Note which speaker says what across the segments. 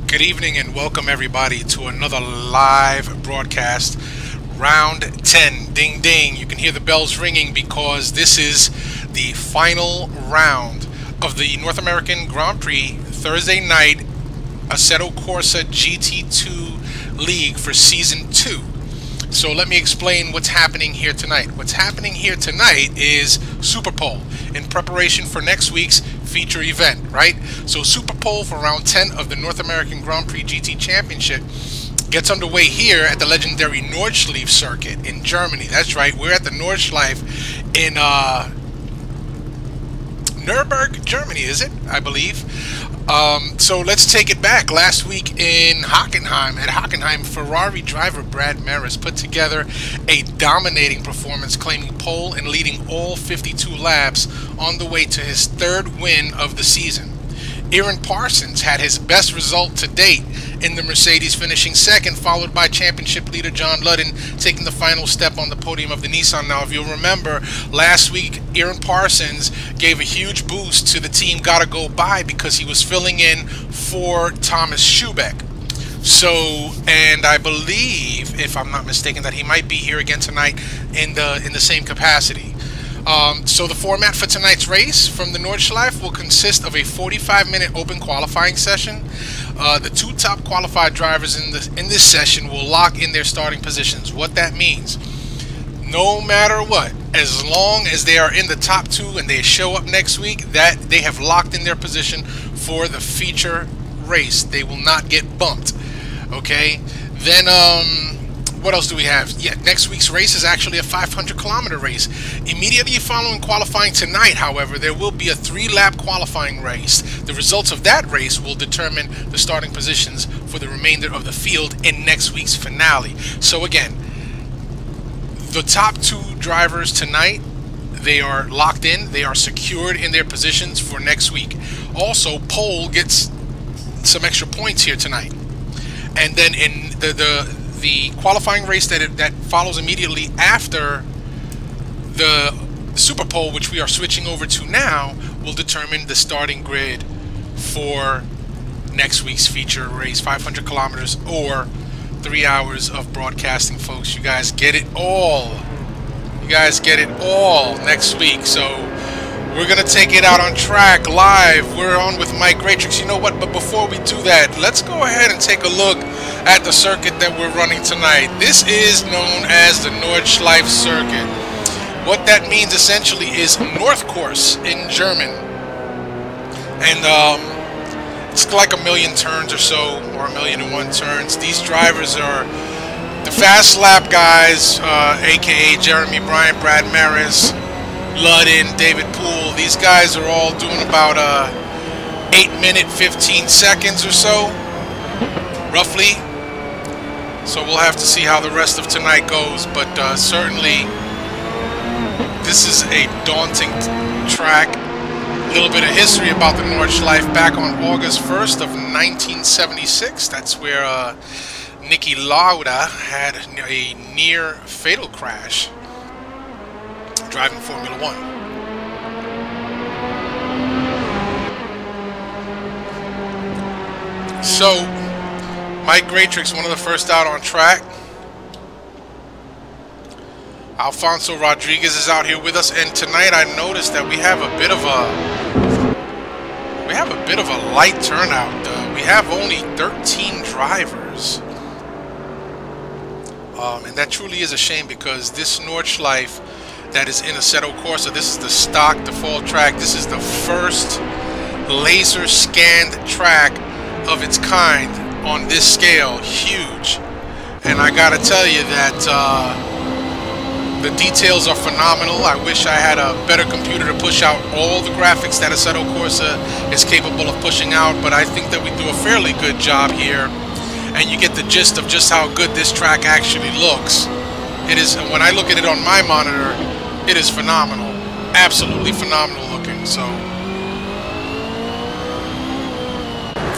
Speaker 1: Good evening and welcome everybody to another live broadcast. Round 10. Ding ding. You can hear the bells ringing because this is the final round of the North American Grand Prix Thursday night Assetto Corsa GT2 League for Season 2. So let me explain what's happening here tonight. What's happening here tonight is Super Pole in preparation for next week's feature event, right? So Super Pole for round 10 of the North American Grand Prix GT Championship gets underway here at the legendary Nordschleife circuit in Germany. That's right, we're at the Nordschleife in Nuremberg, Germany, is it? I believe. So let's take it back. Last week in Hockenheim, at Hockenheim, Ferrari driver Brad Merys put together a dominating performance, claiming pole and leading all 52 laps on the way to his third win of the season. Aaron Parsons had his best result to date in the Mercedes, finishing second, followed by championship leader John Ludden taking the final step on the podium of the Nissan. Now, if you'll remember, last week Aaron Parsons gave a huge boost to the team Gotta Go By because he was filling in for Thomas Schubeck. So, and I believe, if I'm not mistaken, that he might be here again tonight in the same capacity. So the format for tonight's race from the Nordschleife will consist of a 45-minute open qualifying session. The two top qualified drivers in this session will lock in their starting positions. What that means, no matter what, as long as they are in the top two and they show up next week, that they have locked in their position for the feature race. They will not get bumped. Okay, then what else do we have? Yeah, next week's race is actually a 500-kilometer race. Immediately following qualifying tonight, however, there will be a 3-lap qualifying race. The results of that race will determine the starting positions for the remainder of the field in next week's finale. So again, the top two drivers tonight, they are locked in. They are secured in their positions for next week. Also, pole gets some extra points here tonight. And then in the qualifying race that follows immediately after the Super Pole, which we are switching over to now, will determine the starting grid for next week's feature race, 500 kilometers or 3 hours of broadcasting, folks. You guys get it all. You guys get it all next week. So we're going to take it out on track live. We're on with Mike Gratrix. You know what? But before we do that, let's go ahead and take a look at the circuit that we're running tonight. This is known as the Nordschleife circuit. What that means essentially is North Course in German. And it's like 1,000,000 turns or so, or 1,000,001 turns. These drivers are the fast lap guys, aka Jeremy Bryant, Brad Merys, Ludden, David Poole. These guys are all doing about 8 minutes 15 seconds or so, roughly. So we'll have to see how the rest of tonight goes, but certainly this is a daunting track. A little bit of history about the Nordschleife. Back on August 1st of 1976, that's where Niki Lauda had a near fatal crash driving Formula One. So Mike Gratrix, one of the first out on track. Alfonso Rodriguez is out here with us, and tonight I noticed that we have a bit of a light turnout. We have only 13 drivers, and that truly is a shame because this Nordschleife that is in Assetto Corsa, this is the stock default track. This is the first laser scanned track of its kind on this scale. Huge. And I gotta tell you that the details are phenomenal. I wish I had a better computer to push out all the graphics that Assetto Corsa is capable of pushing out, but I think that we do a fairly good job here, and you get the gist of just how good this track actually looks. It is, when I look at it on my monitor, it is phenomenal. Absolutely phenomenal looking. So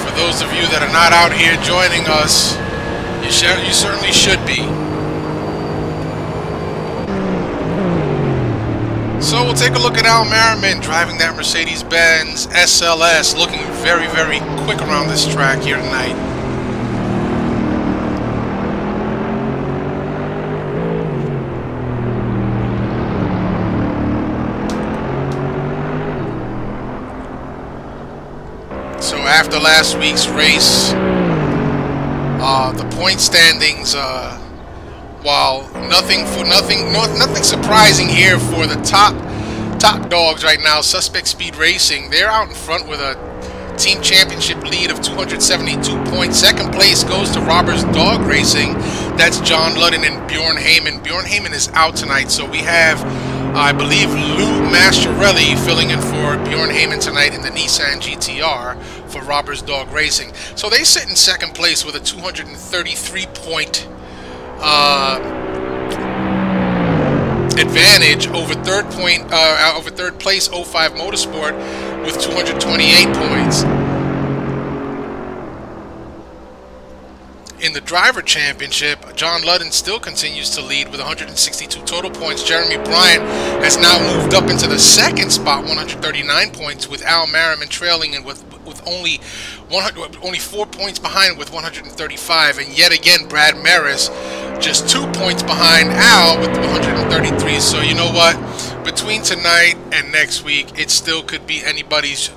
Speaker 1: for those of you that are not out here joining us, you certainly should be. So we'll take a look at Al Merriman driving that Mercedes-Benz SLS, looking very, very quick around this track here tonight. last week's race. The point standings, while nothing surprising here for the top dogs right now. Suspect Speed Racing, they're out in front with a team championship lead of 272 points. Second place goes to Roberts Dog Racing. That's John Ludden and Bjorn Heyman. Bjorn Heyman is out tonight, so we have, I believe, Lou Mascherelli filling in for Bjorn Heyman tonight in the Nissan GTR for Roberts Dog Racing. So they sit in second place with a 233 point advantage over third place 05 Motorsport with 228 points. In the driver championship, John Ludden still continues to lead with 162 total points. Jeremy Bryant has now moved up into the second spot, 139 points, with Al Merriman trailing and with only 4 points behind with 135. And yet again, Brad Merys just 2 points behind Al with 133. So you know what? Between tonight and next week, it still could be anybody's.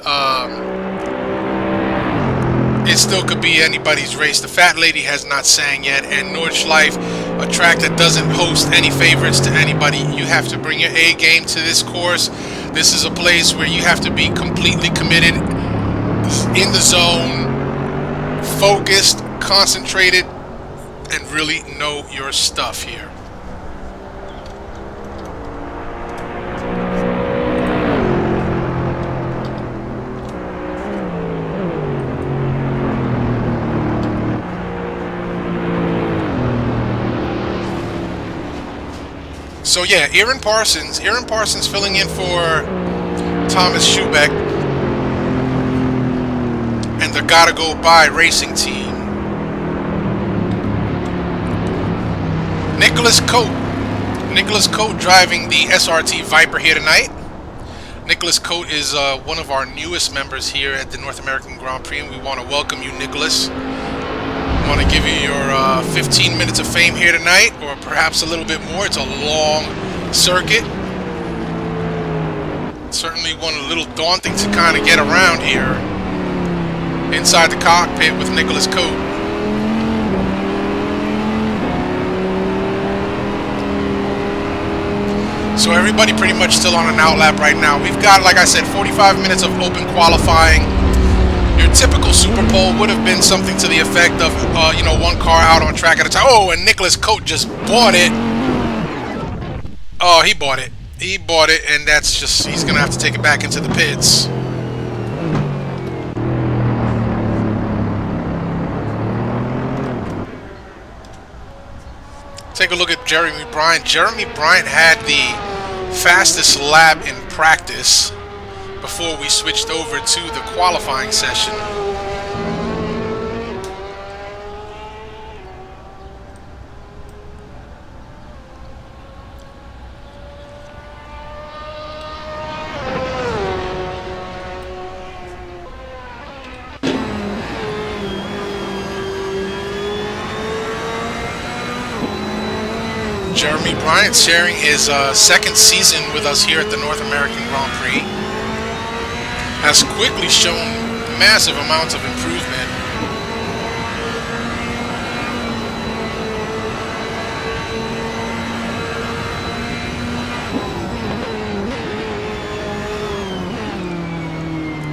Speaker 1: It still could be anybody's race. The Fat Lady has not sang yet, and Nordschleife, a track that doesn't host any favorites to anybody. You have to bring your A game to this course. This is a place where you have to be completely committed, in the zone, focused, concentrated, and really know your stuff here. So yeah, Aaron Parsons filling in for Thomas Schubeck and the Gotta Go By racing team. Nicholas Coate driving the SRT Viper here tonight. Nicholas Coate is one of our newest members here at the North American Grand Prix, and we want to welcome you, Nicholas. I want to give you your 15 minutes of fame here tonight, or perhaps a little bit more. It's a long circuit. Certainly one a little daunting to kind of get around here inside the cockpit with Nicholas Coate. So everybody pretty much still on an outlap right now. We've got, like I said, 45 minutes of open qualifying. Your typical Super Bowl would have been something to the effect of, you know, one car out on track at a time. Oh, and Nicholas Coate just bought it. Oh, he bought it. He bought it, and that's just, he's going to have to take it back into the pits. Take a look at Jeremy Bryant. Jeremy Bryant had the fastest lap in practice before we switched over to the qualifying session. Jeremy Bryant sharing his second season with us here at the North American Grand Prix. Has quickly shown massive amounts of improvement.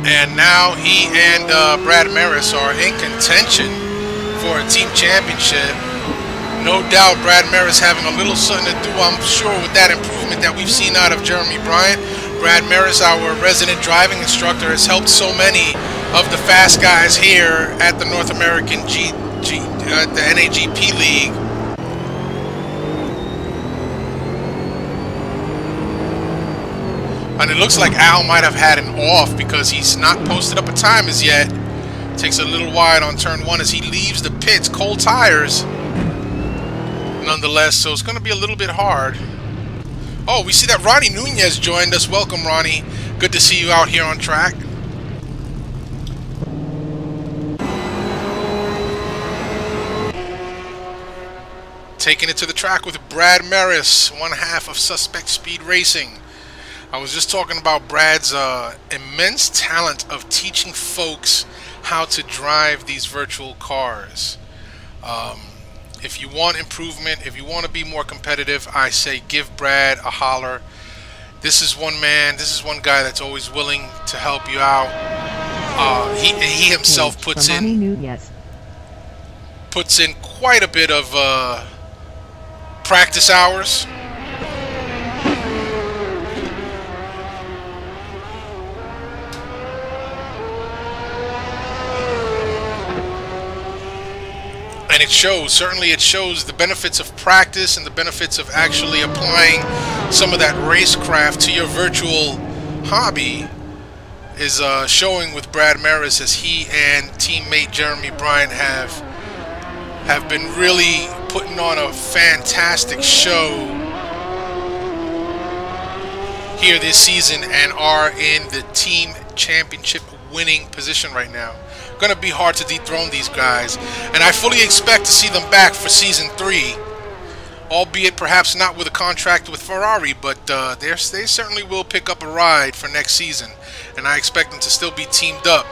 Speaker 1: And now he and Brad Merys are in contention for a team championship. No doubt Brad Merys having a little something to do, I'm sure, with that improvement that we've seen out of Jeremy Bryant. Brad Merys, our resident driving instructor, has helped so many of the fast guys here at the North American the NAGP League. And it looks like Al might have had an off because he's not posted up a time as yet. Takes a little wide on turn one as he leaves the pits. Cold tires, nonetheless, so it's going to be a little bit hard. Oh, we see that Ronnie Nunez joined us. Welcome, Ronnie. Good to see you out here on track. Taking it to the track with Brad Merys, one half of Suspect Speed Racing. I was just talking about Brad's immense talent of teaching folks how to drive these virtual cars. If you want improvement, if you want to be more competitive, I say give Brad a holler. This is one man, this is one guy that's always willing to help you out. He himself puts in quite a bit of practice hours. And it shows, certainly it shows the benefits of practice and the benefits of actually applying some of that racecraft to your virtual hobby is showing with Brad Merys, as he and teammate Jeremy Bryant have been really putting on a fantastic show here this season and are in the team championship winning position right now. Going to be hard to dethrone these guys, and I fully expect to see them back for season 3, albeit perhaps not with a contract with Ferrari, but they certainly will pick up a ride for next season, and I expect them to still be teamed up.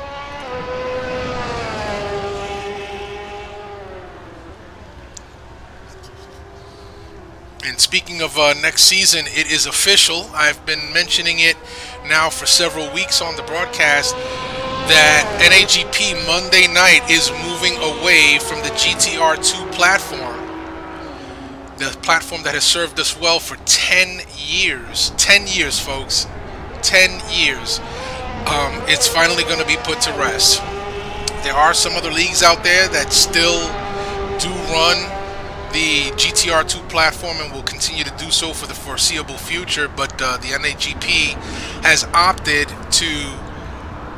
Speaker 1: And speaking of next season, it is official. I've been mentioning it now for several weeks on the broadcast that NAGP Monday night is moving away from the GTR2 platform. The platform that has served us well for 10 years. 10 years, folks. 10 years. It's finally going to be put to rest. There are some other leagues out there that still do run the GTR2 platform and will continue to do so for the foreseeable future, but the NAGP has opted to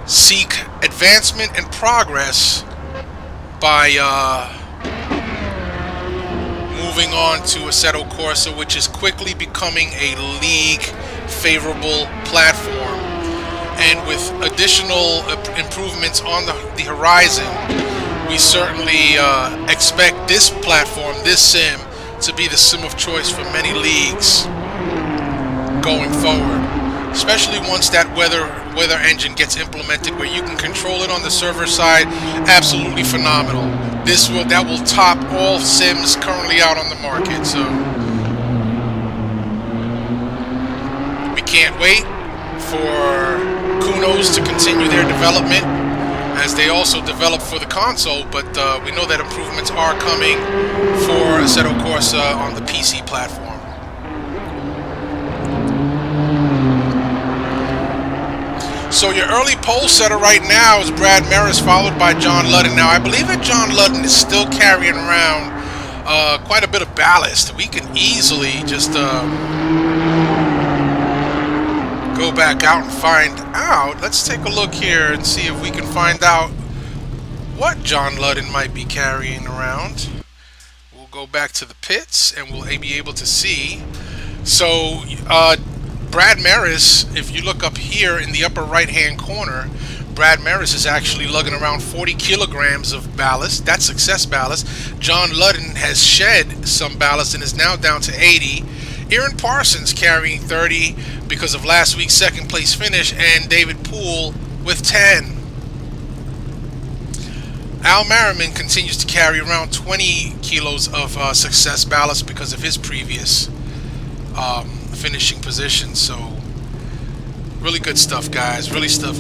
Speaker 1: seek advancement and progress by moving on to Assetto Corsa, which is quickly becoming a league favorable platform, and with additional improvements on the horizon, we certainly expect this platform, this sim, to be the sim of choice for many leagues going forward, especially once that weather engine gets implemented, where you can control it on the server side. Absolutely phenomenal. That will top all sims currently out on the market. So we can't wait for Kunos to continue their development as they also develop for the console, but we know that improvements are coming for Assetto Corsa on the PC platform. So your early pole setter right now is Brad Merys, followed by John Ludden. Now I believe that John Ludden is still carrying around quite a bit of ballast. We can easily just go back out and find out. Let's take a look here and see if we can find out what John Ludden might be carrying around. We'll go back to the pits and we'll be able to see. So Brad Merys, if you look up here in the upper right hand corner, Brad Merys is actually lugging around 40 kilograms of ballast. That's success ballast. John Ludden has shed some ballast and is now down to 80. Aaron Parsons carrying 30 because of last week's second place finish, and David Poole with 10. Al Merriman continues to carry around 20 kilos of success ballast because of his previous finishing position. So really good stuff, guys. Really good.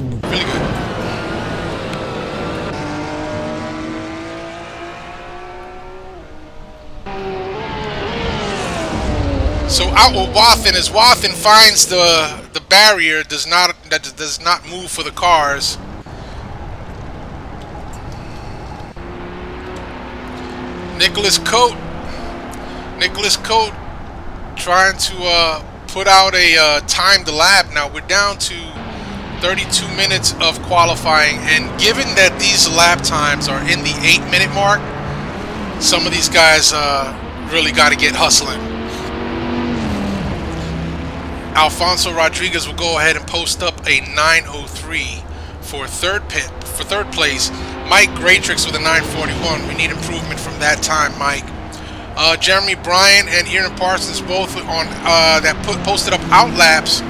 Speaker 1: So out with Wathen, as Wathen finds the barrier does not move for the cars. Nicholas Coate trying to put out a timed lap. Now we're down to 32 minutes of qualifying, and given that these lap times are in the 8-minute mark, some of these guys really got to get hustling. Alfonso Rodriguez will go ahead and post up a 9:03 for third place. Mike Graytrix with a 9:41. We need improvement from that time, Mike. Jeremy Bryant and Aaron Parsons both on posted up out laps.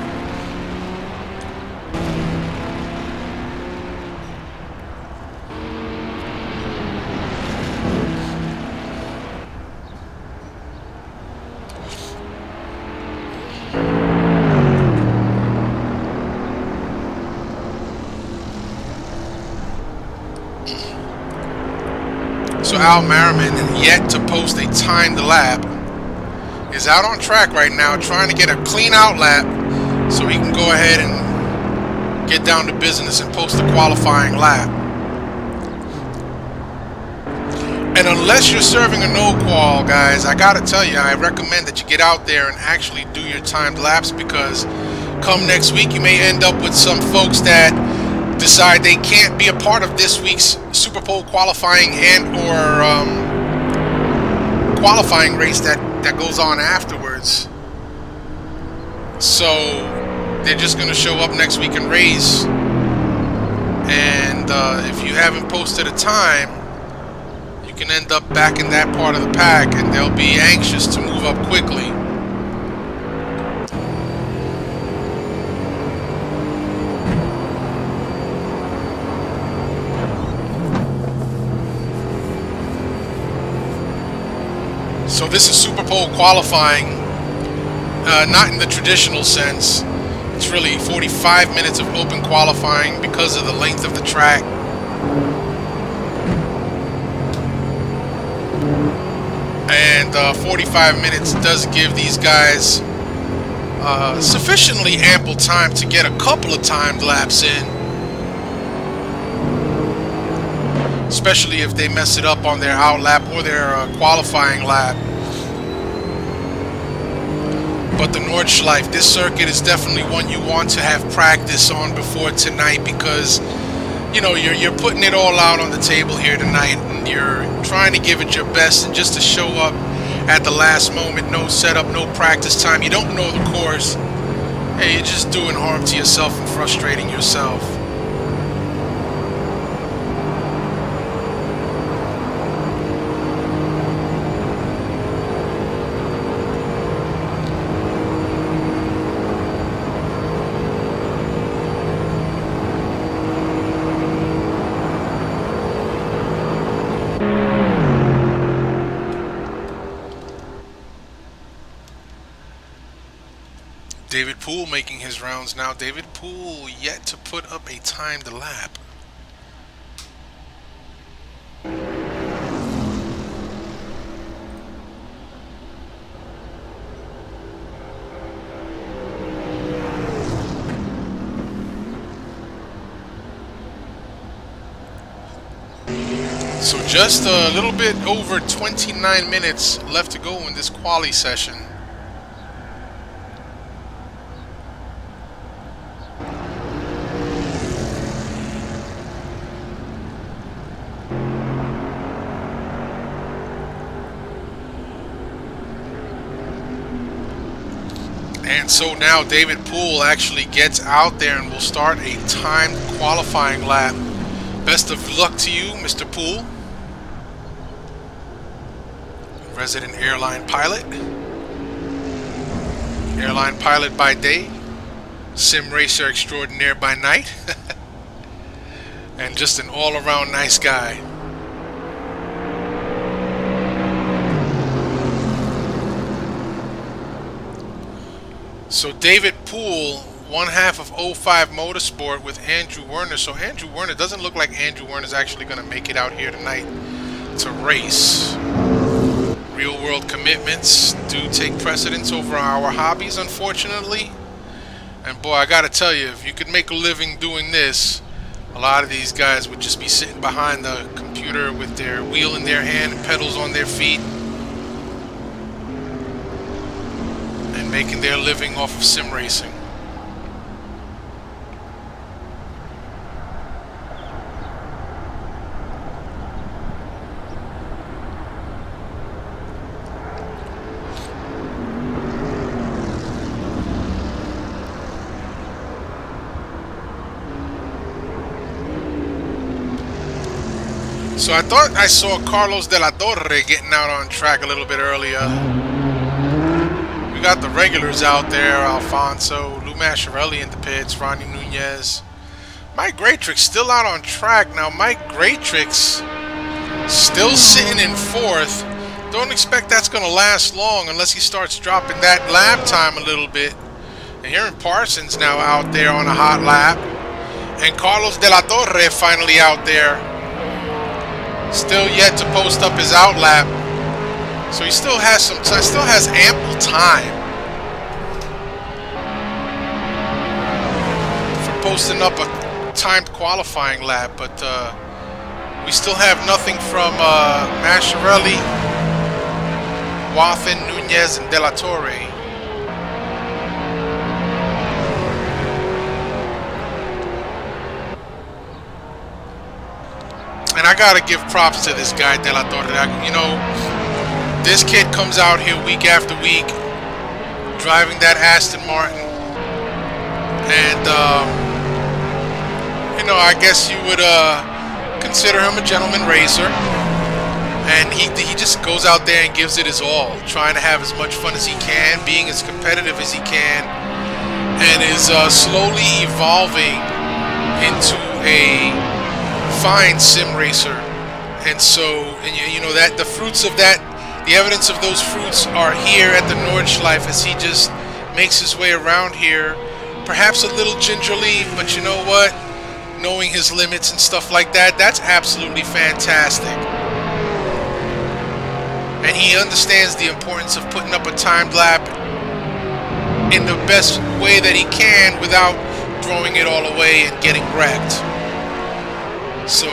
Speaker 1: So Al Merriman, yet to post a timed lap, is out on track right now trying to get a clean out lap so he can go ahead and get down to business and post a qualifying lap. And unless you're serving a no qual, guys, I gotta tell you, I recommend that you get out there and actually do your timed laps, because come next week you may end up with some folks that decide they can't be a part of this week's Super Pole qualifying and or qualifying race that goes on afterwards. So they're just going to show up next week and race, and if you haven't posted a time, you can end up back in that part of the pack, and they'll be anxious to move up quickly. So this is Super Pole qualifying, not in the traditional sense. It's really 45 minutes of open qualifying because of the length of the track. And 45 minutes does give these guys sufficiently ample time to get a couple of timed laps in. Especially if they mess it up on their out lap or their qualifying lap. But the Nordschleife, this circuit is definitely one you want to have practice on before tonight, because you know you're putting it all out on the table here tonight, and you're trying to give it your best, and just to show up at the last moment, no setup, no practice time, you don't know the course, hey, you're just doing harm to yourself and frustrating yourself. David Poole making his rounds now. David Poole yet to put up a timed lap. So just a little bit over 29 minutes left to go in this quali session. And so now David Poole actually gets out there and will start a timed qualifying lap. Best of luck to you, Mr. Poole. Resident airline pilot. Airline pilot by day. Sim racer extraordinaire by night. And just an all-around nice guy. So David Poole, one half of 05 Motorsport with Andrew Werner. So Andrew Werner, doesn't look like Andrew Werner is actually going to make it out here tonight to race. Real world commitments do take precedence over our hobbies, unfortunately. And boy, I gotta tell you, if you could make a living doing this, a lot of these guys would just be sitting behind the computer with their wheel in their hand and pedals on their feet, making their living off of sim racing. So I thought I saw Carlos de la Torre getting out on track a little bit earlier. We got the regulars out there, Alfonso, Lou Mascherelli in the pits, Ronnie Nunez. Mike Greatrix still out on track. Now Mike Greatrix still sitting in fourth. Don't expect that's going to last long unless he starts dropping that lap time a little bit. And Aaron Parsons now out there on a hot lap. And Carlos de la Torre finally out there. Still yet to post up his out lap. So he still has some time, still has ample time for posting up a timed qualifying lap, but we still have nothing from Mascherelli, Wathen, Nunez, and De La Torre. And I gotta give props to this guy, De La Torre. You know, this kid comes out here week after week, driving that Aston Martin, and you know, I guess you would consider him a gentleman racer. And he just goes out there and gives it his all, trying to have as much fun as he can, being as competitive as he can, and is slowly evolving into a fine sim racer. And so, and you know, that the fruits of that, the evidence of those fruits are here at the Nordschleife as he just makes his way around here, perhaps a little gingerly, but you know what? Knowing his limits and stuff like that, that's absolutely fantastic. And he understands the importance of putting up a timed lap in the best way that he can without throwing it all away and getting wrecked. So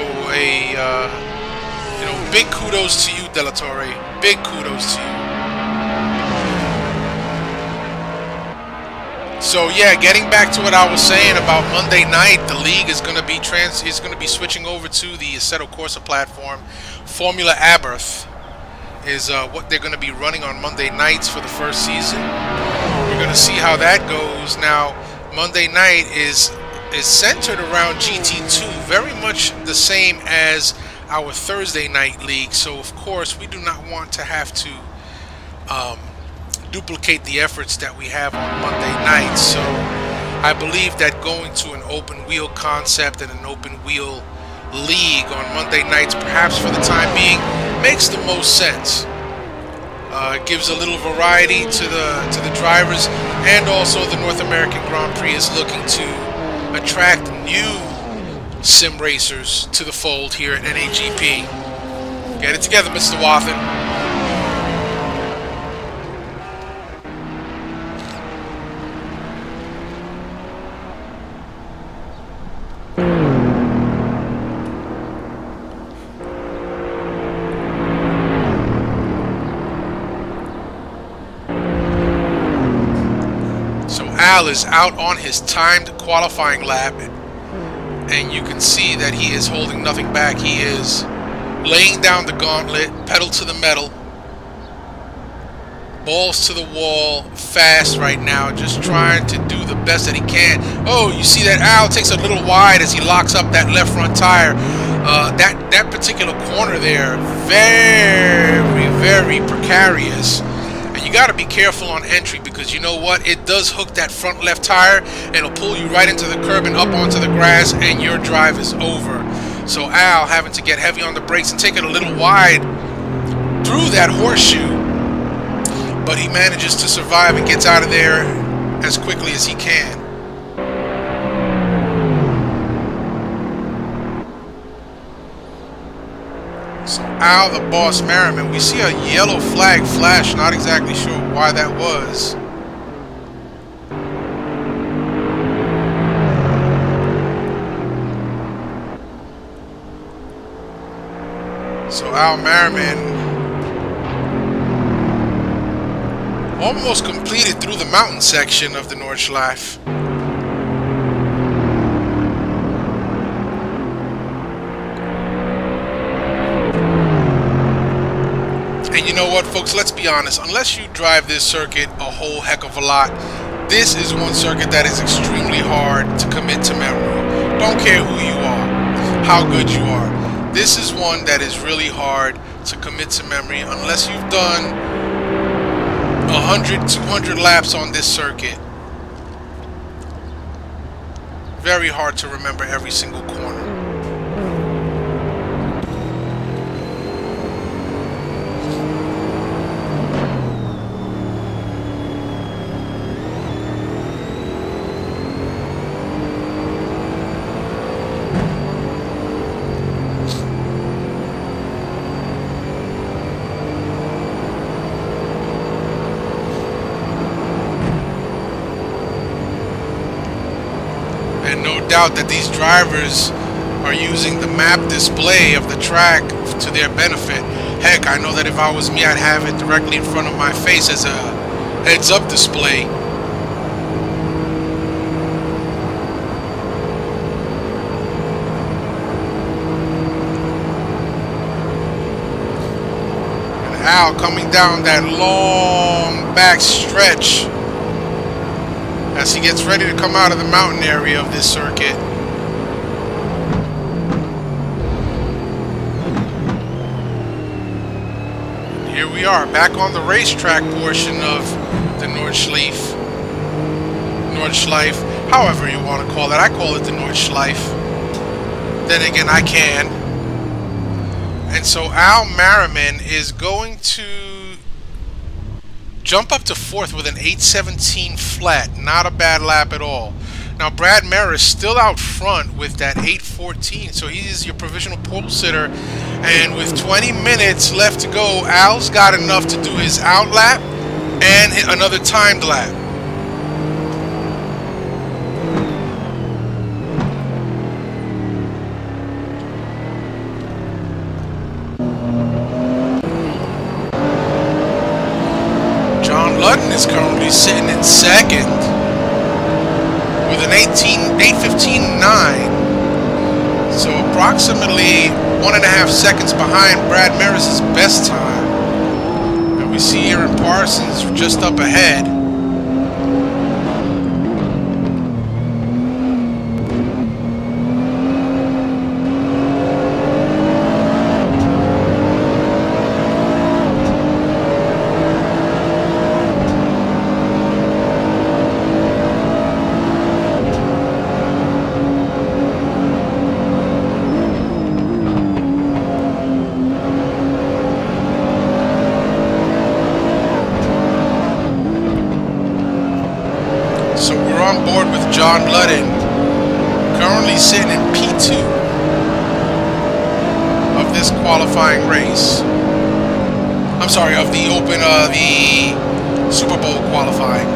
Speaker 1: you know, big kudos to you, De La Torre. Big kudos to you. So yeah, getting back to what I was saying about Monday night, the league is going to be switching over to the Assetto Corsa platform. Formula Aberth is what they're going to be running on Monday nights for the first season. We're going to see how that goes. Now, Monday night is centered around GT2, very much the same as our Thursday night league. So, of course, we do not want to have to duplicate the efforts that we have on Monday nights. So, I believe that going to an open wheel concept and an open wheel league on Monday nights, perhaps for the time being, makes the most sense. It gives a little variety to the drivers, and also the North American Grand Prix is looking to attract new sim racers to the fold here at NAGP. Get it together, Mr. Wathen. Al is out on his timed qualifying lap, and you can see that he is holding nothing back. He is laying down the gauntlet, pedal to the metal, balls to the wall, fast right now, just trying to do the best that he can. Oh, you see that Al takes a little wide as he locks up that left front tire. That particular corner there, very, very precarious. And you got to be careful on entry, because you know what? It does hook that front left tire, and it'll pull you right into the curb and up onto the grass, and your drive is over. So Al having to get heavy on the brakes and take it a little wide through that horseshoe, but he manages to survive and gets out of there as quickly as he can. So Al, the boss Merriman, we see a yellow flag flash, not exactly sure why that was. So Al Merriman almost completed through the mountain section of the Nordschleife. And you know what, folks, let's be honest, unless you drive this circuit a whole heck of a lot, this is one circuit that is extremely hard to commit to memory. Don't care who you are, how good you are. This is one that is really hard to commit to memory unless you've done 100, 200 laps on this circuit. Very hard to remember every single corner. out that these drivers are using the map display of the track to their benefit. Heck, I know that if I was me, I'd have it directly in front of my face as a heads-up display. And Al coming down that long back stretch as he gets ready to come out of the mountain area of this circuit. Here we are, back on the racetrack portion of the Nordschleife, however you want to call it. I call it the Nordschleife. Then again, I can. And so Al Merriman is going to jump up to 4th with an 8:17 flat. Not a bad lap at all. Now Brad Merys still out front with that 8:14, so he's your provisional pole sitter. And with 20 minutes left to go, Al's got enough to do his out lap and another timed lap. John Ludden is currently sitting in 2nd with an 8:15.9. So approximately 1.5 seconds behind Brad Merys' best time. And we see Aaron Parsons just up ahead. On board with John Ludden, currently sitting in P2 of this qualifying race. I'm sorry, of the the Super Bowl qualifying.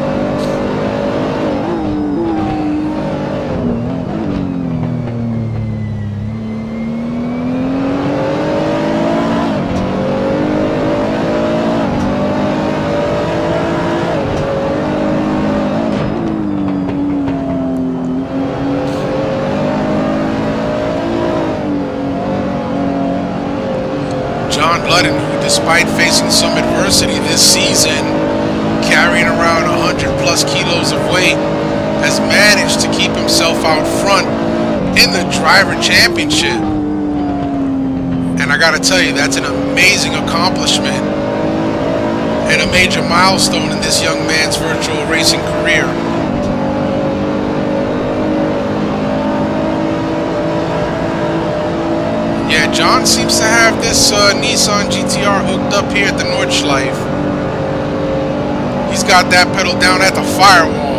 Speaker 1: John Ludden, who despite facing some adversity this season, carrying around 100+ kilos of weight, has managed to keep himself out front in the driver championship. And I gotta tell you, that's an amazing accomplishment and a major milestone in this young man's virtual racing career. Yeah, John seems to have this Nissan GTR hooked up here at the Nordschleife. He's got that pedal down at the firewall.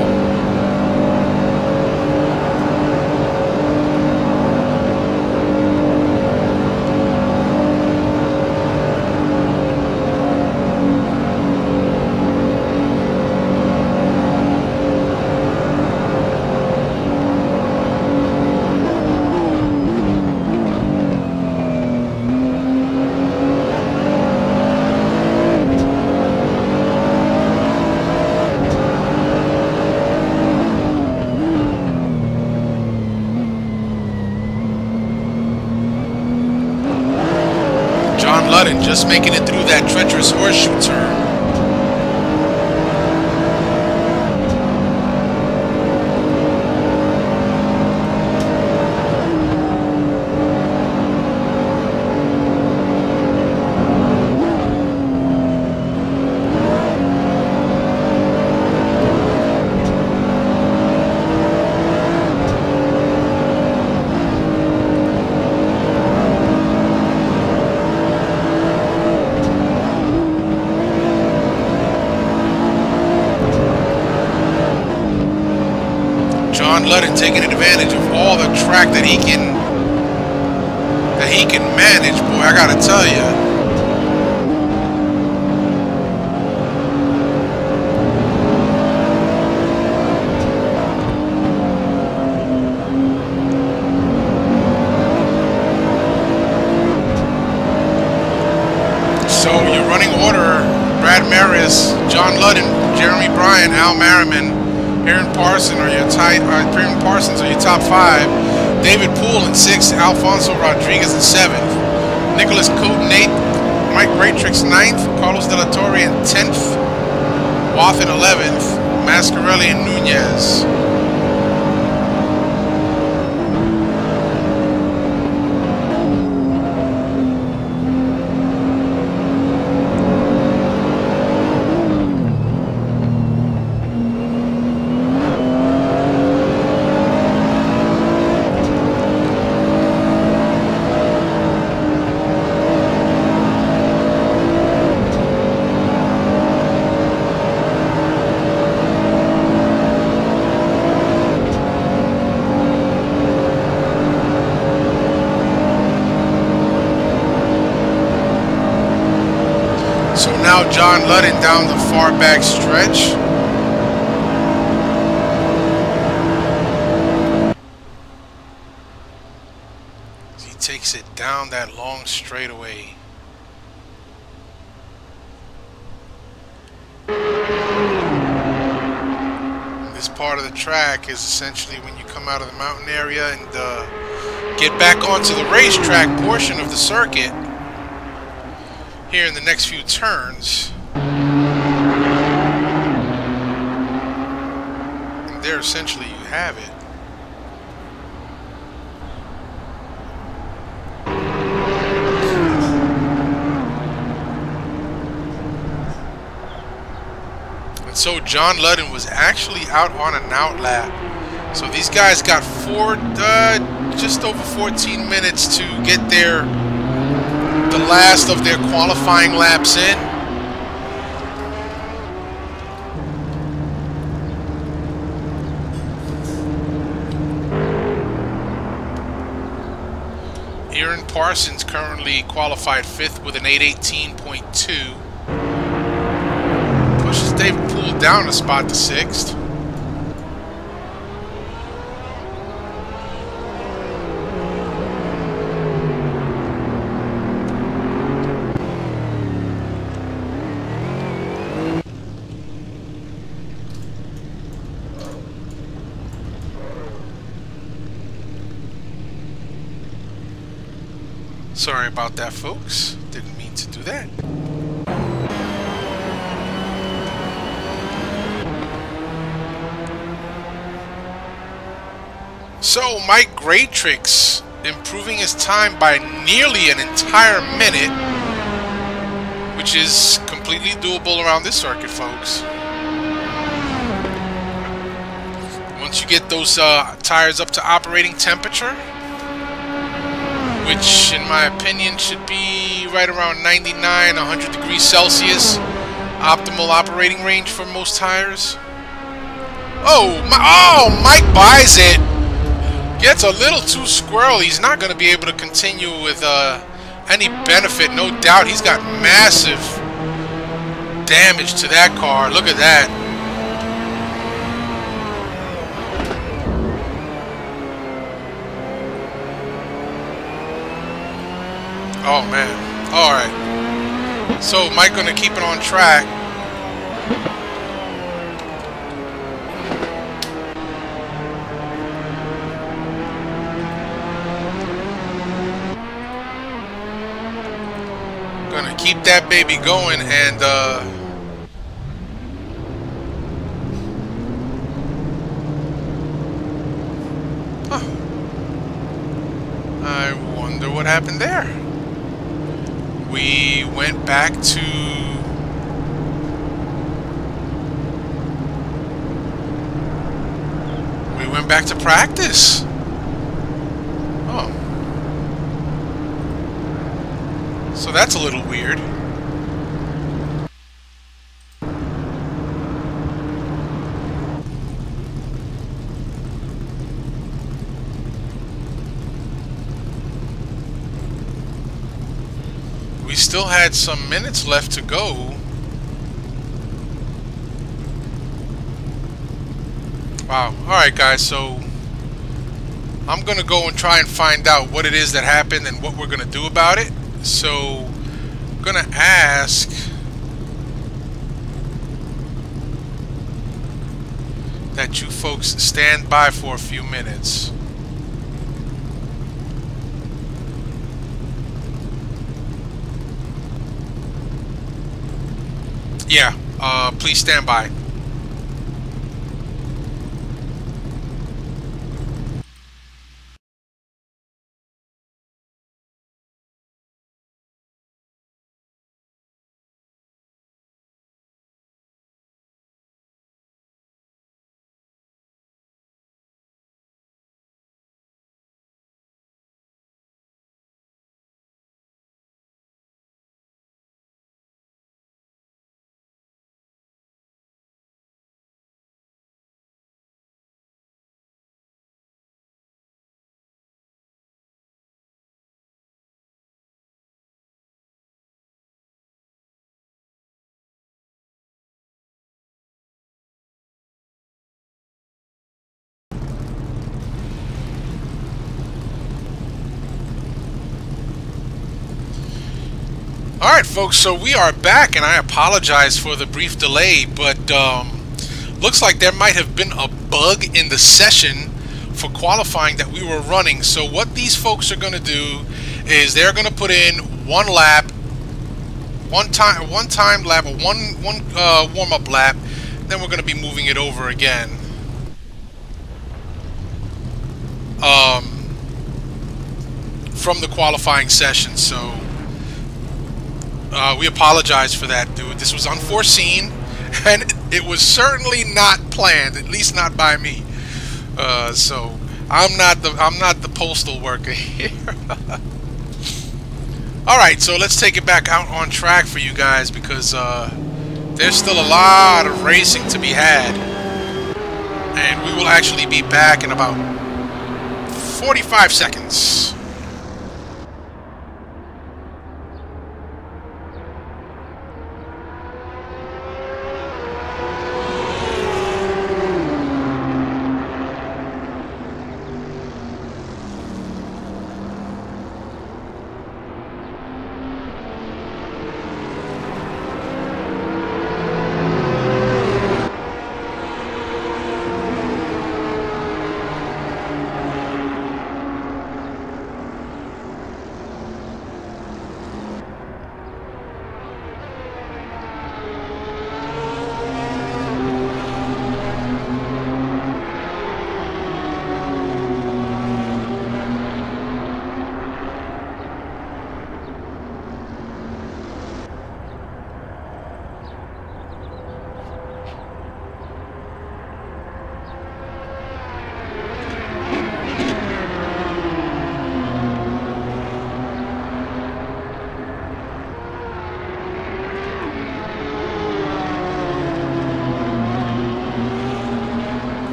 Speaker 1: John Ludden just making it through that treacherous horseshoe turn. John Ludden taking advantage of all the track that he can manage. Boy, I gotta tell you. running order: Brad Merys, John Ludden, Jeremy Bryan, Al Merriman, Aaron Parsons are your top 5. David Poole in 6th, Alfonso Rodriguez in 7th, Nicholas Cote in 8th, Mike Greatrix 9th, Carlos De La Torre in 10th, Wath in 11th, Mascarelli and Nunez. So now John Ludden down the far back stretch. He takes it down that long straightaway. This part of the track is essentially when you come out of the mountain area and get back onto the racetrack portion of the circuit. Here in the next few turns, and there essentially you have it. And so John Ludden was actually out on an outlap. So these guys got just over 14 minutes to get the last of their qualifying laps in. Aaron Parsons currently qualified 5th with an 8:18.2. Pushes David Poole down a spot to 6th. Sorry about that, folks. Didn't mean to do that. So, Mike Greatrix improving his time by nearly an entire minute, which is completely doable around this circuit, folks. Once you get those tires up to operating temperature, which in my opinion should be right around 99, 100 degrees Celsius, optimal operating range for most tires. Oh, Mike buys it. Gets a little too squirrely. He's not going to be able to continue with any benefit, no doubt. He's got massive damage to that car. Look at that. Oh man. Alright. So Mike gonna keep it on track. Gonna keep that baby going and I wonder what happened there. We went back to practice. Oh. So that's a little weird. We still had some minutes left to go. Wow. Alright guys, so I'm going to go and try and find out what it is that happened and what we're going to do about it. So I'm going to ask folks stand by for a few minutes. Yeah, please stand by. Alright folks, so we are back, and I apologize for the brief delay, but looks like there might have been a bug in the session for qualifying that we were running. So what these folks are going to do is they're going to put in one lap, one time lap, or one warm-up lap, then we're going to be moving it over again. From the qualifying session, so we apologize for that, dude. This was unforeseen, and it was certainly not planned, at least not by me. So I'm not the postal worker here. All right, so let's take it back out on track for you guys, because there's still a lot of racing to be had, and we will actually be back in about 45 seconds.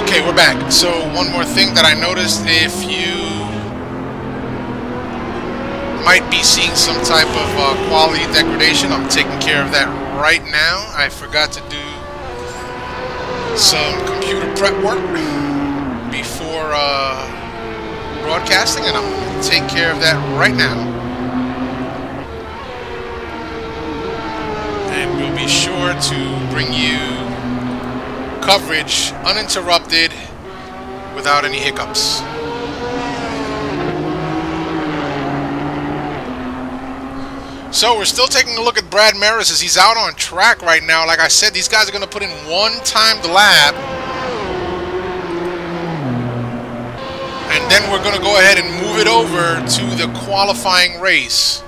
Speaker 1: Okay, we're back. So one more thing that I noticed, if you might be seeing some type of quality degradation, I'm taking care of that right now. I forgot to do some computer prep work before broadcasting, and I'm going to take care of that right now. And we'll be sure to bring you coverage uninterrupted without any hiccups. So we're still taking a look at Brad Merys as he's out on track right now. Like I said, these guys are going to put in one timed lap, and then we're going to go ahead and move it over to the qualifying race.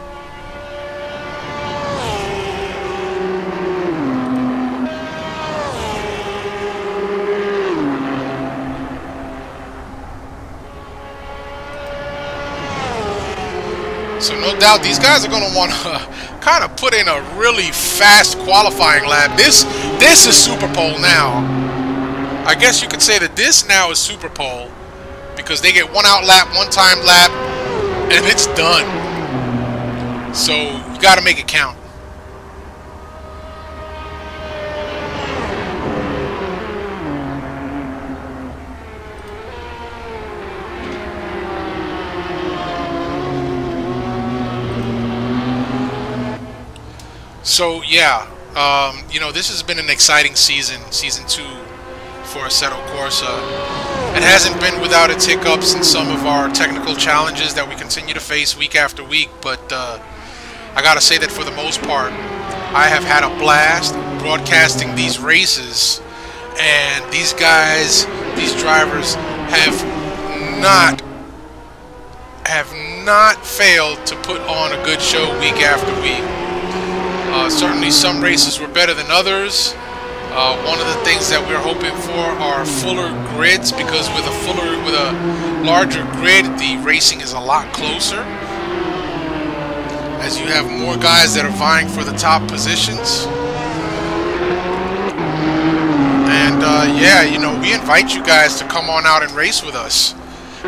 Speaker 1: So no doubt these guys are going to want to kind of put in a really fast qualifying lap. This is Super Pole now. I guess you could say that this now is Super Pole, because they get one out lap, one time lap, and it's done. So you got to make it count. So yeah, you know, this has been an exciting season 2 for Assetto Corsa. It hasn't been without its hiccups and some of our technical challenges that we continue to face week after week, but I gotta say that for the most part, I have had a blast broadcasting these races, and these guys, these drivers have not failed to put on a good show week after week. Certainly some races were better than others. One of the things that we're hoping for are fuller grids, because with a larger grid, the racing is a lot closer, as you have more guys that are vying for the top positions. And yeah, you know, we invite you guys to come on out and race with us.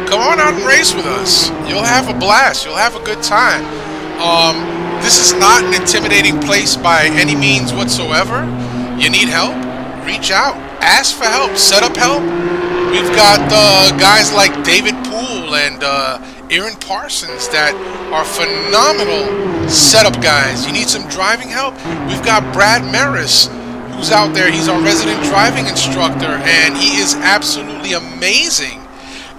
Speaker 1: Come on out and race with us. You'll have a blast. You'll have a good time. This is not an intimidating place by any means whatsoever. You need help? Reach out. Ask for help. Set up help. We've got guys like David Poole and Aaron Parsons that are phenomenal setup guys. You need some driving help? We've got Brad Merys, who's out there. He's our resident driving instructor, and he is absolutely amazing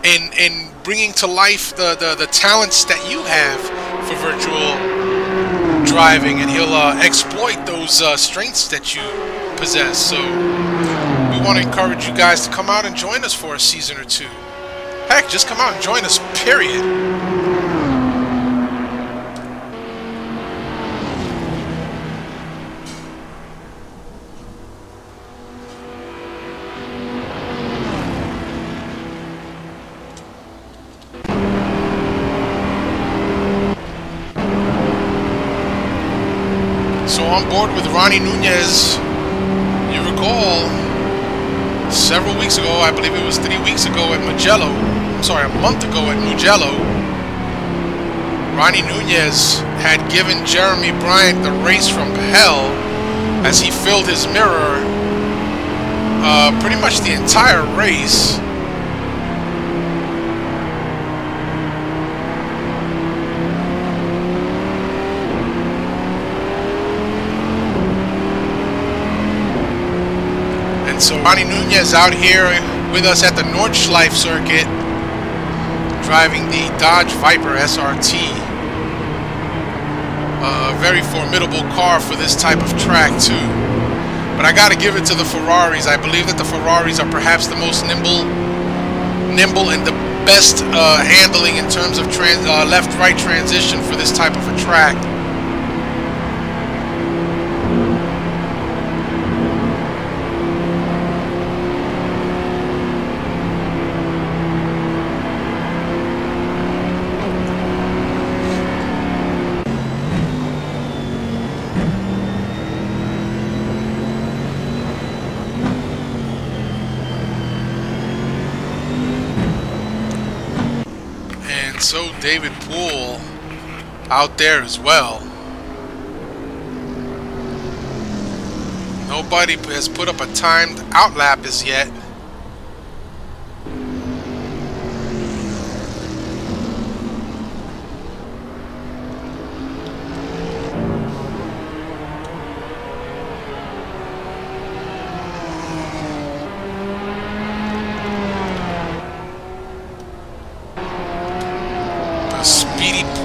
Speaker 1: in bringing to life the talents that you have for virtual driving, and he'll exploit those strengths that you possess. So we want to encourage you guys to come out and join us for a season or two. Heck, just come out and join us, period. So on board with Ronnie Nunez, you recall several weeks ago, I believe it was 3 weeks ago at Mugello, I'm sorry, a month ago at Mugello, Ronnie Nunez had given Jeremy Bryant the race from hell as he filled his mirror pretty much the entire race. So Ronnie Nunez out here with us at the Nordschleife circuit, driving the Dodge Viper SRT. A very formidable car for this type of track too. But I got to give it to the Ferraris. I believe that the Ferraris are perhaps the most nimble and the best handling in terms of left-right transition for this type of a track. So David Poole out there as well. Nobody has put up a timed outlap as yet.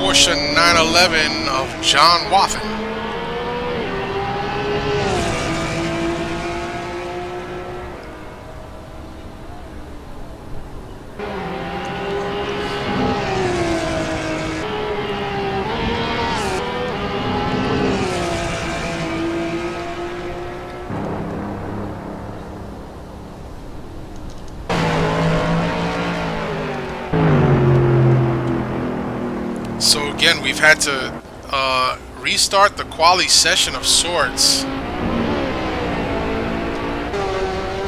Speaker 1: Porsche 911 of John Wathen. So again, we've had to restart the quali session of sorts.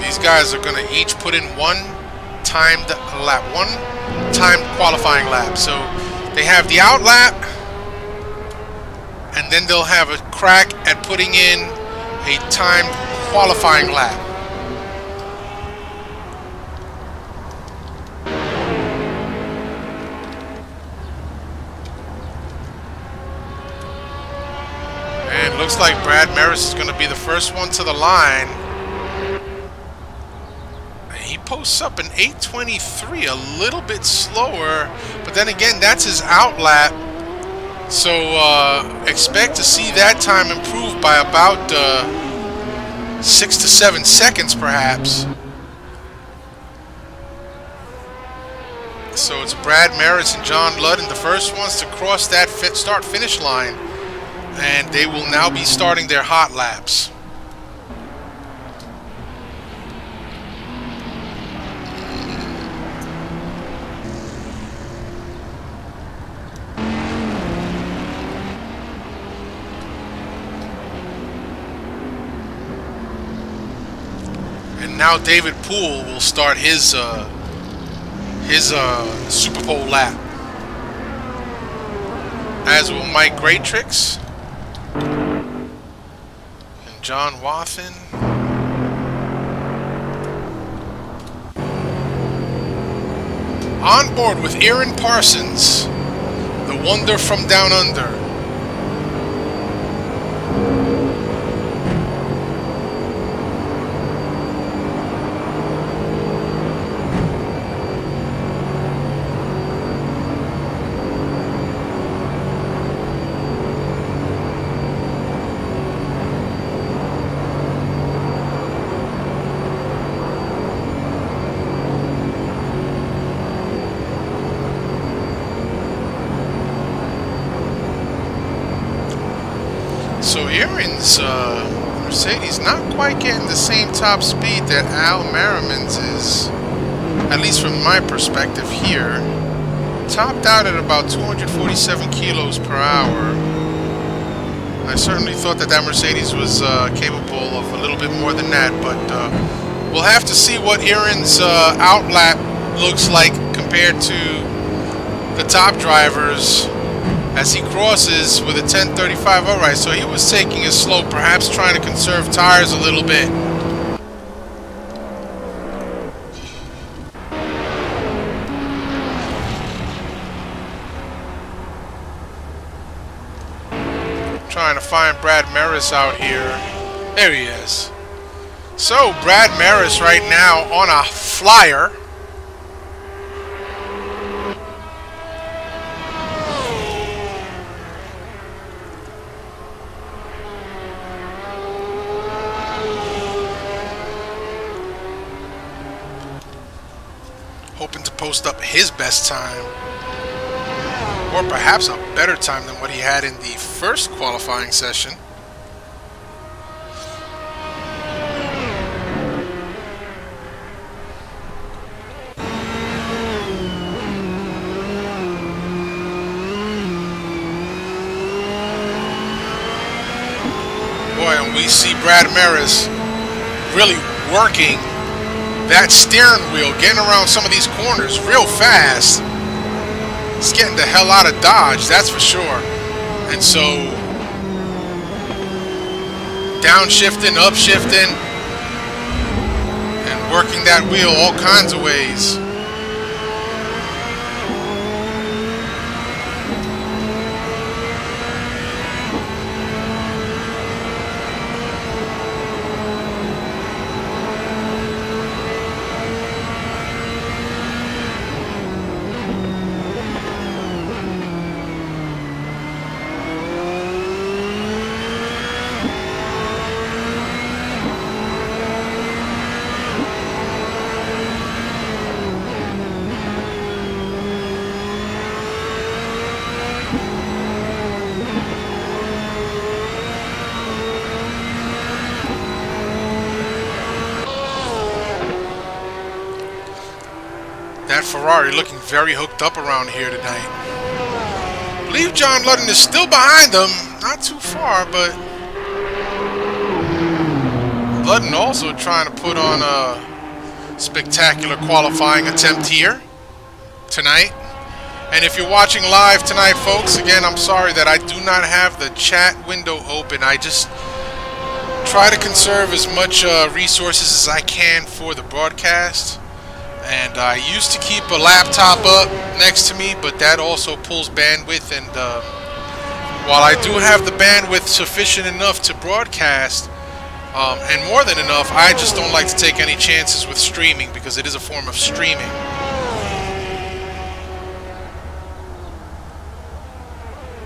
Speaker 1: These guys are going to each put in one timed lap, one timed qualifying lap. So they have the out lap, and then they'll have a crack at putting in a timed qualifying lap. Looks like Brad Merys is going to be the first one to the line. posts up an 8:23, a little bit slower, but then again, that's his out lap. So expect to see that time improve by about 6 to 7 seconds, perhaps. So it's Brad Merys and John Ludden, the first ones to cross that start-finish line, and they will now be starting their hot laps. And now David Poole will start his Super Pole lap, as will Mike Greatrix and John Wathen. On board with Aaron Parsons, the wonder from down under. So Aaron's Mercedes not quite getting the same top speed that Al Merriman's is, at least from my perspective here. Topped out at about 247 kilos per hour. I certainly thought that Mercedes was capable of a little bit more than that, but we'll have to see what Aaron's out lap looks like compared to the top drivers as he crosses with a 10:35. Alright, so he was taking it slow, perhaps trying to conserve tires a little bit. Trying to find Brad Merys out here. There he is. So Brad Merys right now on a flyer. Hoping to post up his best time, or perhaps a better time than what he had in the first qualifying session. Boy, and we see Brad Merys really working that steering wheel, getting around some of these corners real fast. He's getting the hell out of Dodge, that's for sure. And so, downshifting, upshifting, and working that wheel all kinds of ways. That Ferrari looking very hooked up around here tonight. I believe John Ludden is still behind them. Not too far, but Ludden also trying to put on a spectacular qualifying attempt here tonight. And if you're watching live tonight, folks, again, I'm sorry that I do not have the chat window open. I just try to conserve as much resources as I can for the broadcast. And I used to keep a laptop up next to me, but that also pulls bandwidth. And while I do have the bandwidth sufficient enough to broadcast, And more than enough, I just don't like to take any chances with streaming because it is a form of streaming.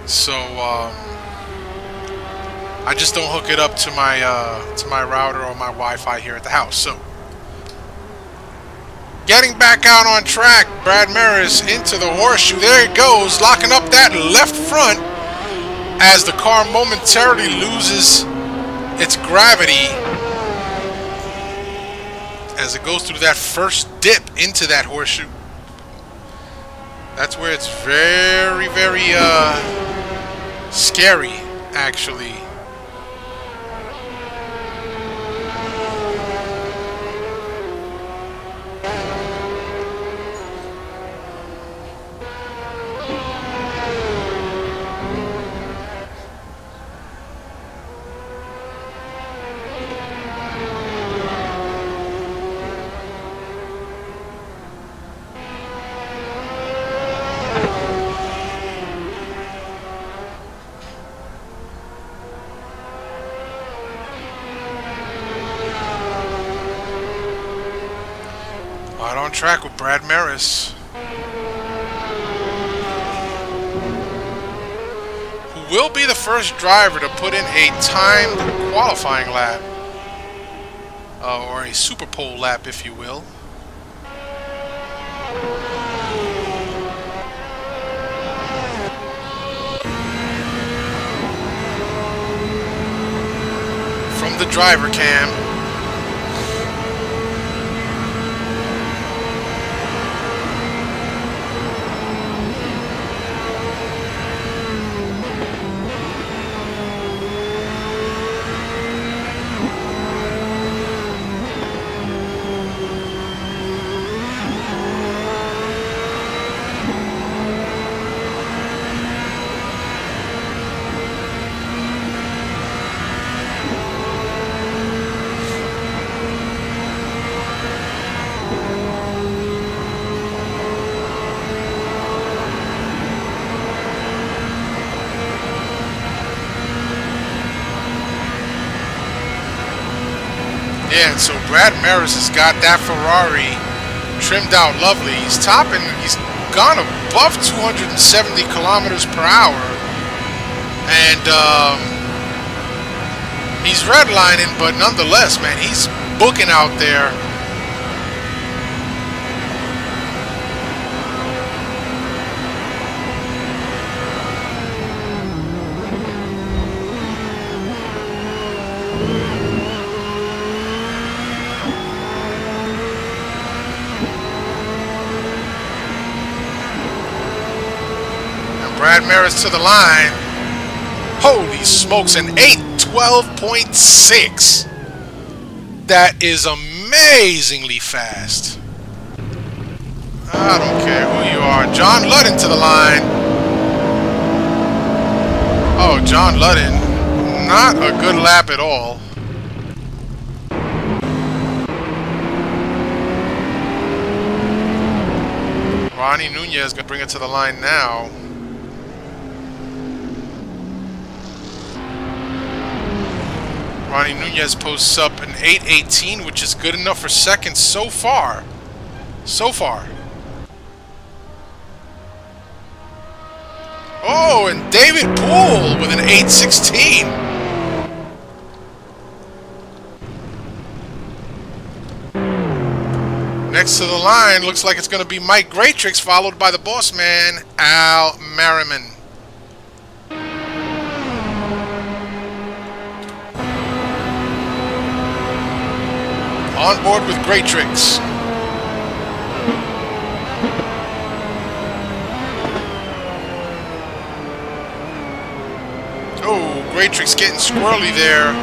Speaker 1: So I just don't hook it up to my router or my Wi-Fi here at the house. So getting back out on track, Brad Merys into the horseshoe. There it goes, locking up that left front as the car momentarily loses its gravity as it goes through that first dip into that horseshoe. That's where it's very, very scary, actually. Right on track with Brad Merys, who will be the first driver to put in a timed qualifying lap, or a super pole lap, if you will. From the driver cam. Yeah, and so Brad Merys has got that Ferrari trimmed out lovely. He's topping, he's gone above 270 kilometers per hour. And he's redlining, but nonetheless, man, he's booking out there. Brad Merys to the line. Holy smokes, an 8:12.6. That is amazingly fast. I don't care who you are. John Ludden to the line. Oh, John Ludden. Not a good lap at all. Ronnie Nunez going to bring it to the line now. Ronnie Nunez posts up an 8:18, which is good enough for second so far. So far. Oh, and David Poole with an 8:16. Next to the line, looks like it's going to be Mike Greatrix, followed by the boss man, Al Merriman. On board with Greatrix. Oh, Greatrix getting squirrely there.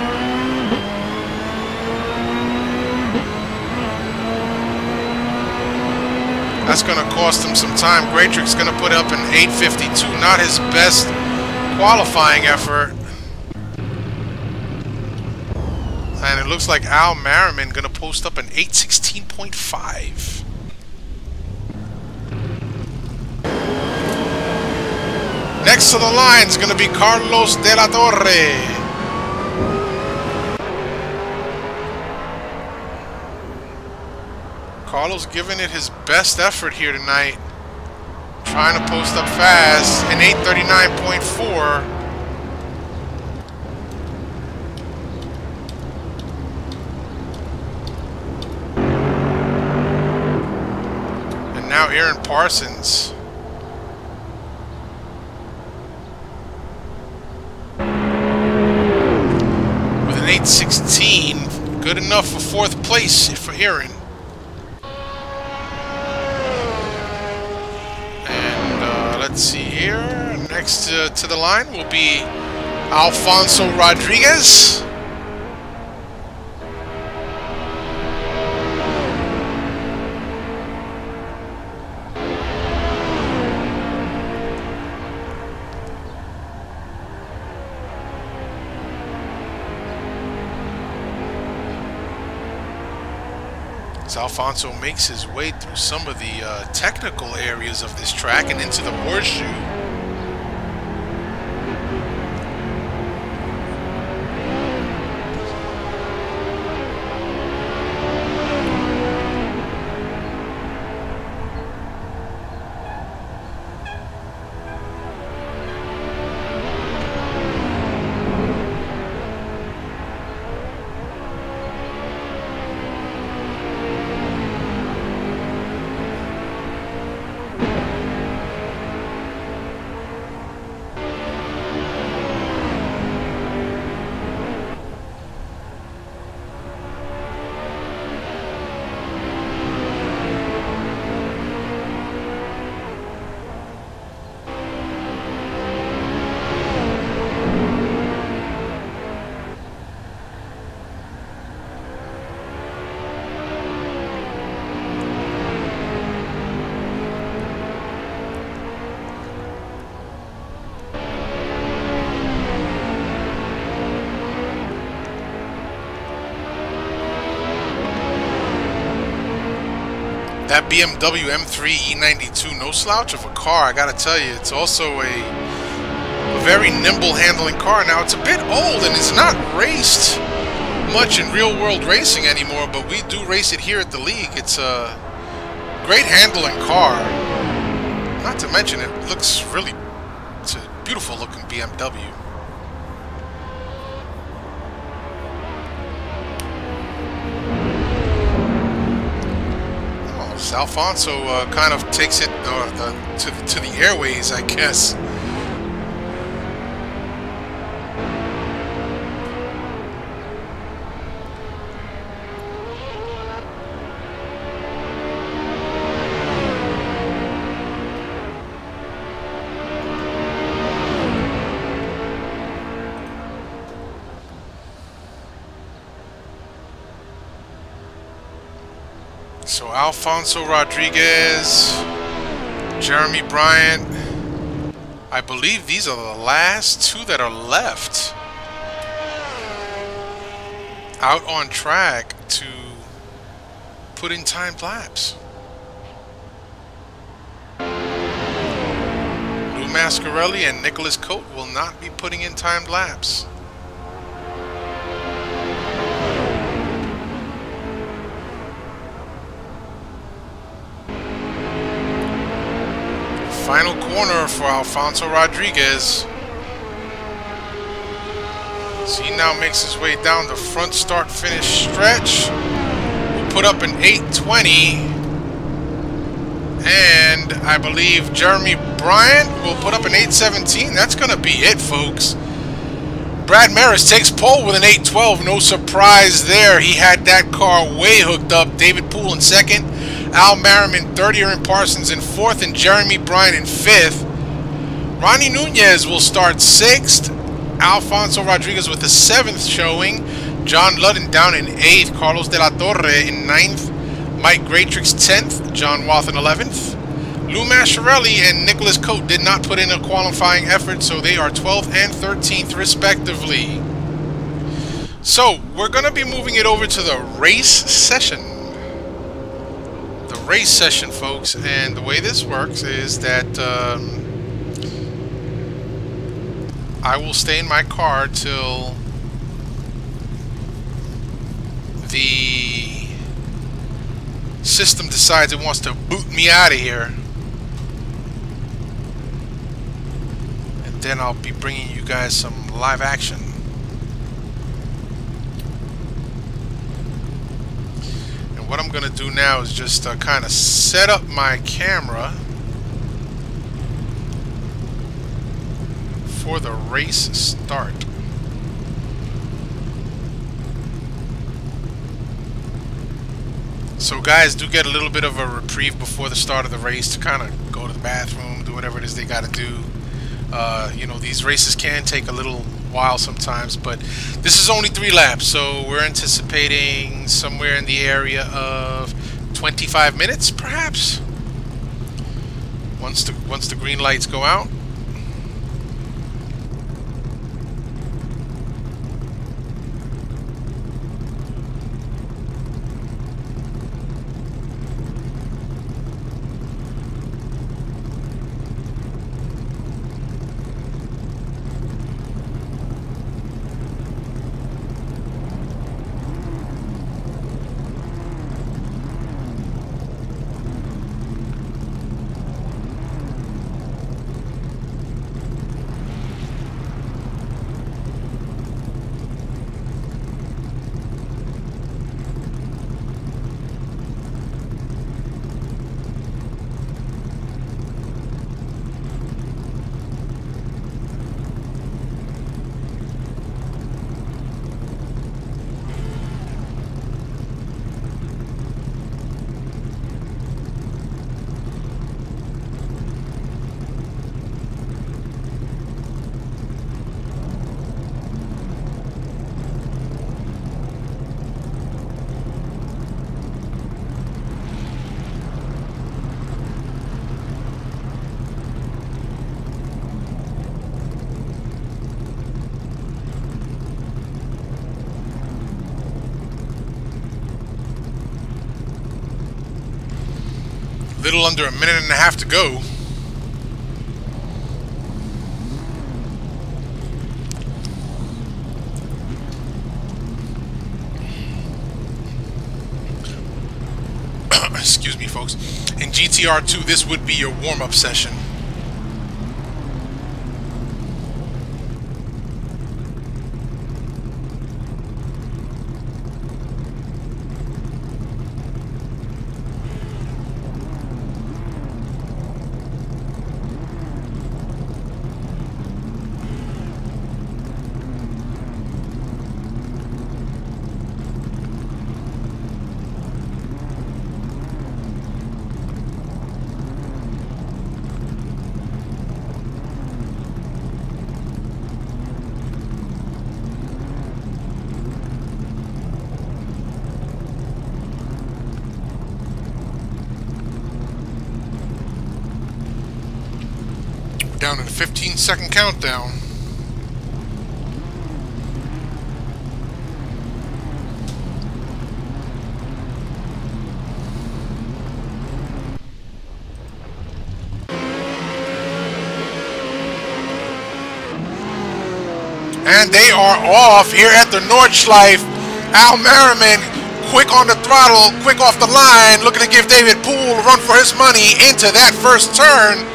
Speaker 1: That's going to cost him some time. Greatrix going to put up an 8:52. Not his best qualifying effort. And it looks like Al Merriman going to post up an 8:16.5. Next to the line is going to be Carlos De La Torre. Carlos giving it his best effort here tonight. Trying to post up fast. An 8:39.4. And now Aaron Parsons. With an 8:16. Good enough for 4th place for Aaron. Let's see here. Next to the line will be Alfonso Rodriguez. As Alfonso makes his way through some of the technical areas of this track and into the horseshoe. That BMW M3 E92, no slouch of a car, I gotta tell you. It's also a very nimble handling car. Now, it's a bit old and it's not raced much in real world racing anymore, but we do race it here at the league. It's a great handling car. Not to mention, it looks really, it's a beautiful looking BMW. Alfonso kind of takes it to the airways, I guess. So Alfonso Rodriguez, Jeremy Bryant, I believe these are the last two that are left out on track to put in timed laps. Lou Mascarelli and Nicholas Cote will not be putting in timed laps. Final corner for Alfonso Rodriguez. So he now makes his way down the front start-finish stretch. We'll put up an 8:20. And I believe Jeremy Bryant will put up an 8:17. That's going to be it, folks. Brad Merys takes pole with an 8:12. No surprise there. He had that car way hooked up. David Poole in second. Al Merriman 30, Aaron Parsons in 4th, and Jeremy Bryant in 5th. Ronnie Nunez will start 6th. Alfonso Rodriguez with the 7th showing. John Ludden down in 8th. Carlos De La Torre in 9th. Mike Graytrix 10th. John Walthen 11th. Lou Mascarelli and Nicholas Cote did not put in a qualifying effort, so they are 12th and 13th respectively. So we're going to be moving it over to the race session. Race session, folks, and the way this works is that I will stay in my car till the system decides it wants to boot me out of here. And then I'll be bringing you guys some live action. And what I'm going to do now is just kind of set up my camera for the race start. So guys do get a little bit of a reprieve before the start of the race to kind of go to the bathroom, do whatever it is they got to do. You know, these races can take a little while sometimes, but this is only 3 laps, so we're anticipating somewhere in the area of 25 minutes, perhaps, once the green lights go out. Little under a minute and a half to go. Excuse me, folks. In GTR2, this would be your warm-up session. Down in a 15-second countdown. And they are off here at the Nordschleife. Al Merriman, quick on the throttle, quick off the line, looking to give David Poole a run for his money into that first turn.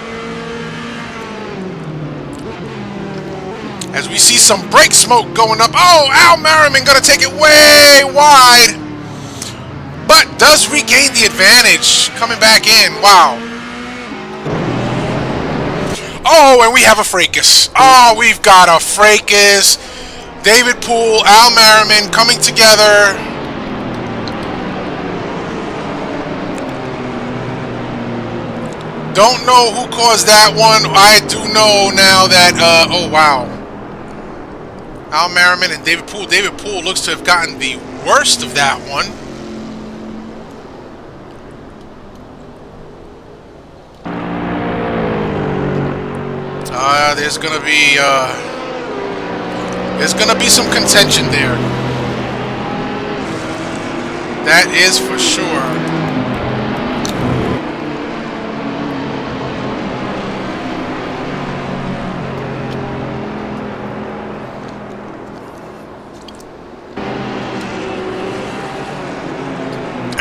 Speaker 1: As we see some brake smoke going up. Oh, Al Merriman gonna take it way wide, but does regain the advantage coming back in. Wow. Oh, and we have a fracas. Oh, we've got a fracas. David Poole, Al Merriman coming together. Don't know who caused that one. I do know now that, oh wow. Al Merriman and David Poole. David Poole looks to have gotten the worst of that one. There's gonna be some contention there. That is for sure.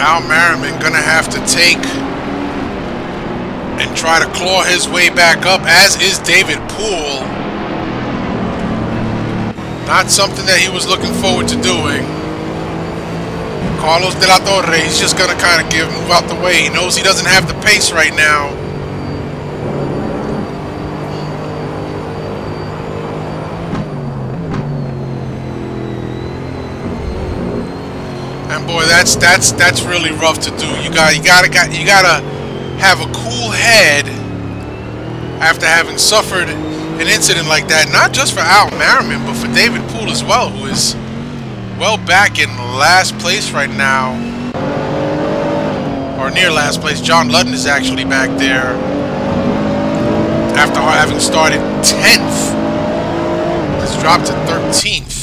Speaker 1: Al Merriman gonna have to take and try to claw his way back up, as is David Poole. Not something that he was looking forward to doing. Carlos de la Torre, he's just gonna kind of move out the way. He knows he doesn't have the pace right now. And boy, that's really rough to do. You gotta have a cool head after having suffered an incident like that. Not just for Al Merriman, but for David Poole as well, who is well back in last place right now, or near last place. John Ludden is actually back there after having started 10th. Has dropped to 13th.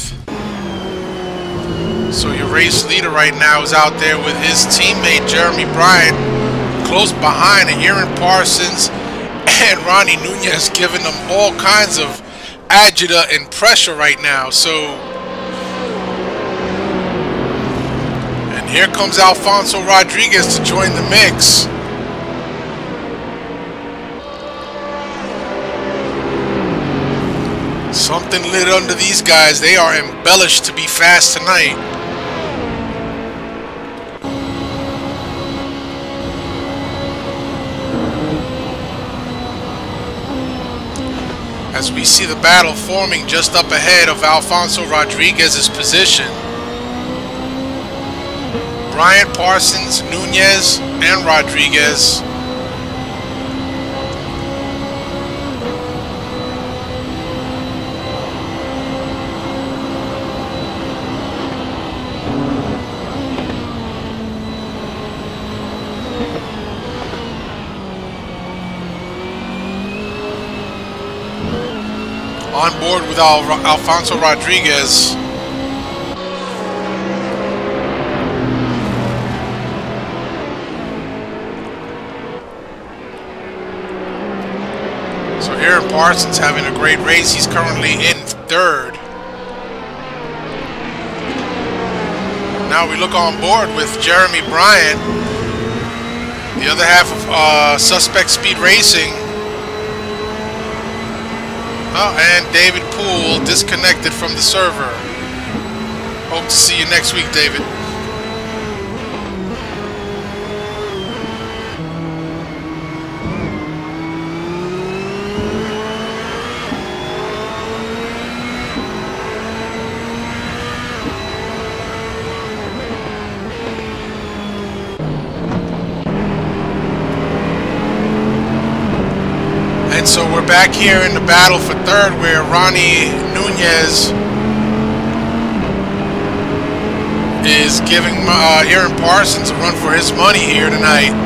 Speaker 1: So your race leader right now is out there with his teammate Jeremy Bryant, close behind Aaron Parsons and Ronnie Nunez, giving them all kinds of agita and pressure right now. So, and here comes Alfonso Rodriguez to join the mix. Something lit under these guys. They are embellished to be fast tonight. As we see the battle forming just up ahead of Alfonso Rodriguez's position. Bryant, Parsons, Nunez, and Rodriguez. On board with Alfonso Rodriguez. So Aaron Parsons having a great race. He's currently in 3rd. Now we look on board with Jeremy Bryant, the other half of Suspect Speed Racing. Oh, and David Poole disconnected from the server. Hope to see you next week, David. And so we're back here in the battle for 3rd, where Ronnie Nunez is giving Aaron Parsons a run for his money here tonight.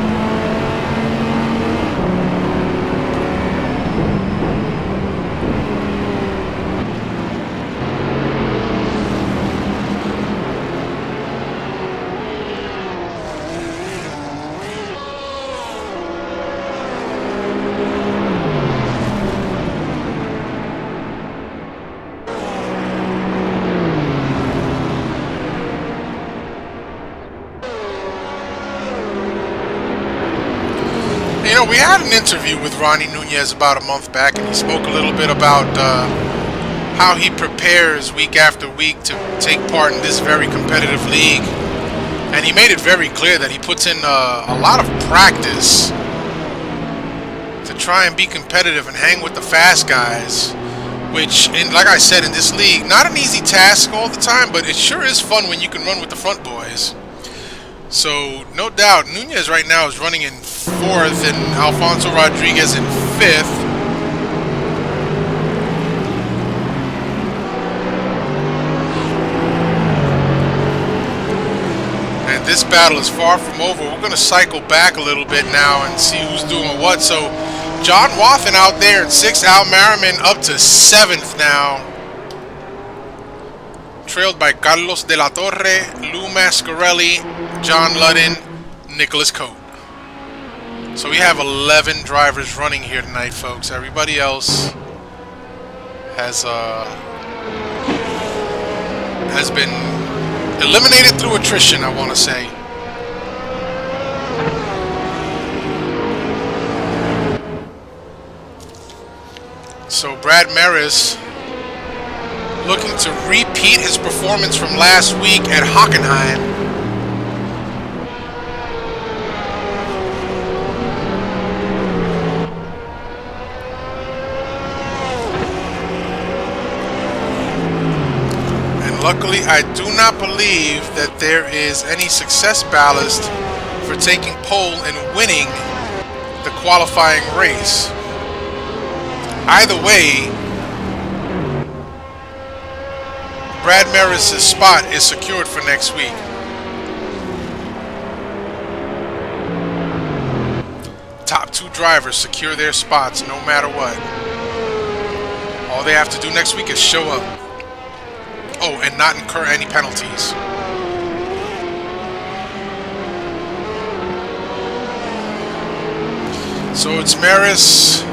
Speaker 1: You know, we had an interview with Ronnie Nunez about a month back, and he spoke a little bit about how he prepares week after week to take part in this very competitive league. And he made it very clear that he puts in a lot of practice to try and be competitive and hang with the fast guys, which, like I said, in this league, not an easy task all the time, but it sure is fun when you can run with the front boys. So, no doubt, Nunez right now is running in 4th and Alfonso Rodriguez in 5th. And this battle is far from over. We're going to cycle back a little bit now and see who's doing what. So, John Wathen out there in 6th, Al Merriman up to 7th now. Trailed by Carlos de la Torre, Lou Mascarelli, John Ludden, Nicholas Cote. So we have 11 drivers running here tonight, folks. Everybody else has been eliminated through attrition, I want to say. So Brad Merys looking to repeat his performance from last week at Hockenheim. And luckily, I do not believe that there is any success ballast for taking pole and winning the qualifying race. Either way, Brad Merys' spot is secured for next week. Top 2 drivers secure their spots no matter what. All they have to do next week is show up. Oh, and not incur any penalties. So it's Merys,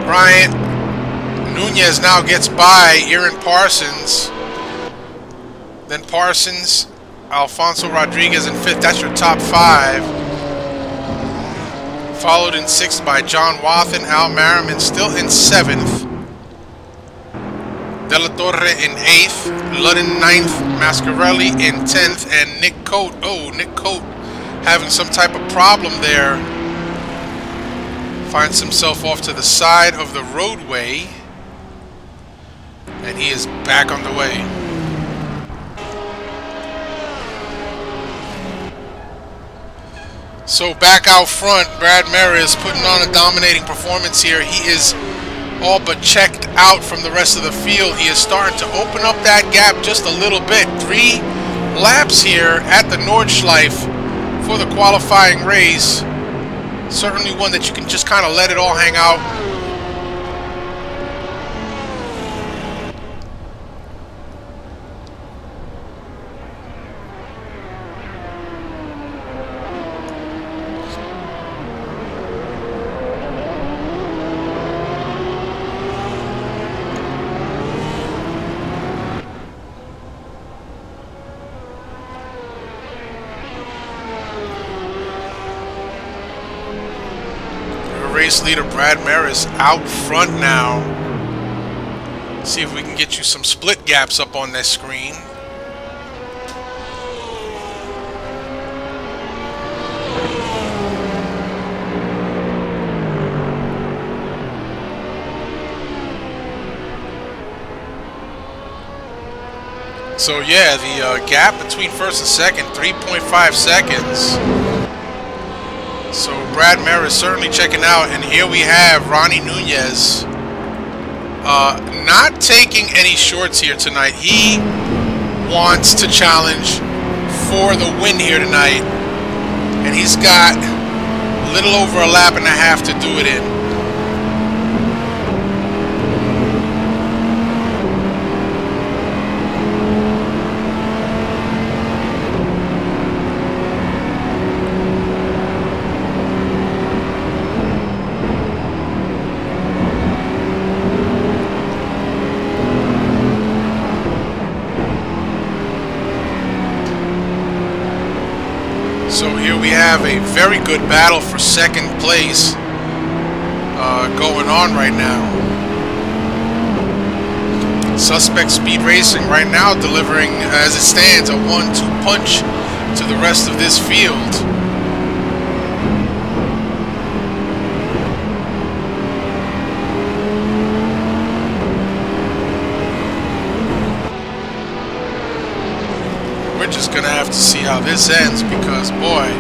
Speaker 1: Bryant, Nunez now gets by Aaron Parsons. Then Parsons, Alfonso Rodriguez in 5th. That's your top 5. Followed in 6th by John Wathen. Al Merriman still in 7th. De La Torre in 8th. Ludden 9th. Mascarelli in 10th. And Nick Cote. Oh, Nick Cote having some type of problem there. Finds himself off to the side of the roadway. And he is back on the way. So back out front, Brad Merys putting on a dominating performance here. He is all but checked out from the rest of the field. He is starting to open up that gap just a little bit. 3 laps here at the Nordschleife for the qualifying race. Certainly one that you can just kind of let it all hang out. Race leader Brad Merys out front now. See if we can get you some split gaps up on this screen. So yeah, the gap between 1st and 2nd, 3.5 seconds. So Brad Merys certainly checking out, and here we have Ronnie Nunez not taking any shorts here tonight. He wants to challenge for the win here tonight, and he's got a little over a lap and a half to do it in. So here we have a very good battle for 2nd place going on right now. Suspect Speed Racing right now delivering, as it stands, a 1-2 punch to the rest of this field. We're just gonna have to see how this ends, because boy,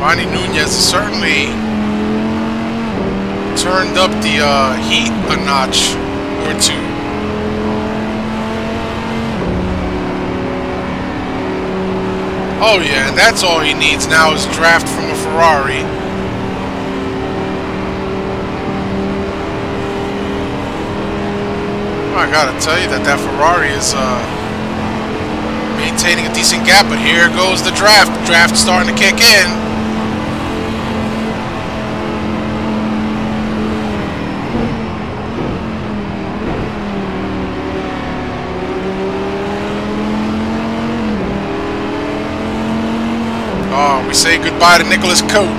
Speaker 1: Ronnie Nunez has certainly turned up the heat a notch or 2. Oh yeah, and that's all he needs now is draft from a Ferrari. Well, I gotta tell you that Ferrari is maintaining a decent gap, but here goes the draft. Draft starting to kick in. Oh, we say goodbye to Nicholas Cote.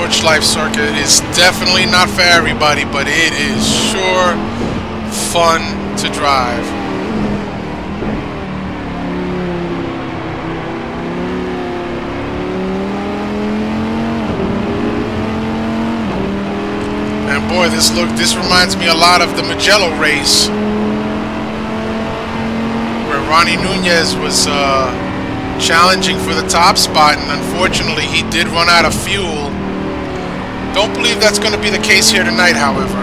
Speaker 1: Nordschleife circuit is definitely not for everybody, but it is sure fun to drive. And boy, this reminds me a lot of the Mugello race, where Ronnie Nunez was challenging for the top spot, and unfortunately he did run out of fuel. Don't believe that's going to be the case here tonight, however.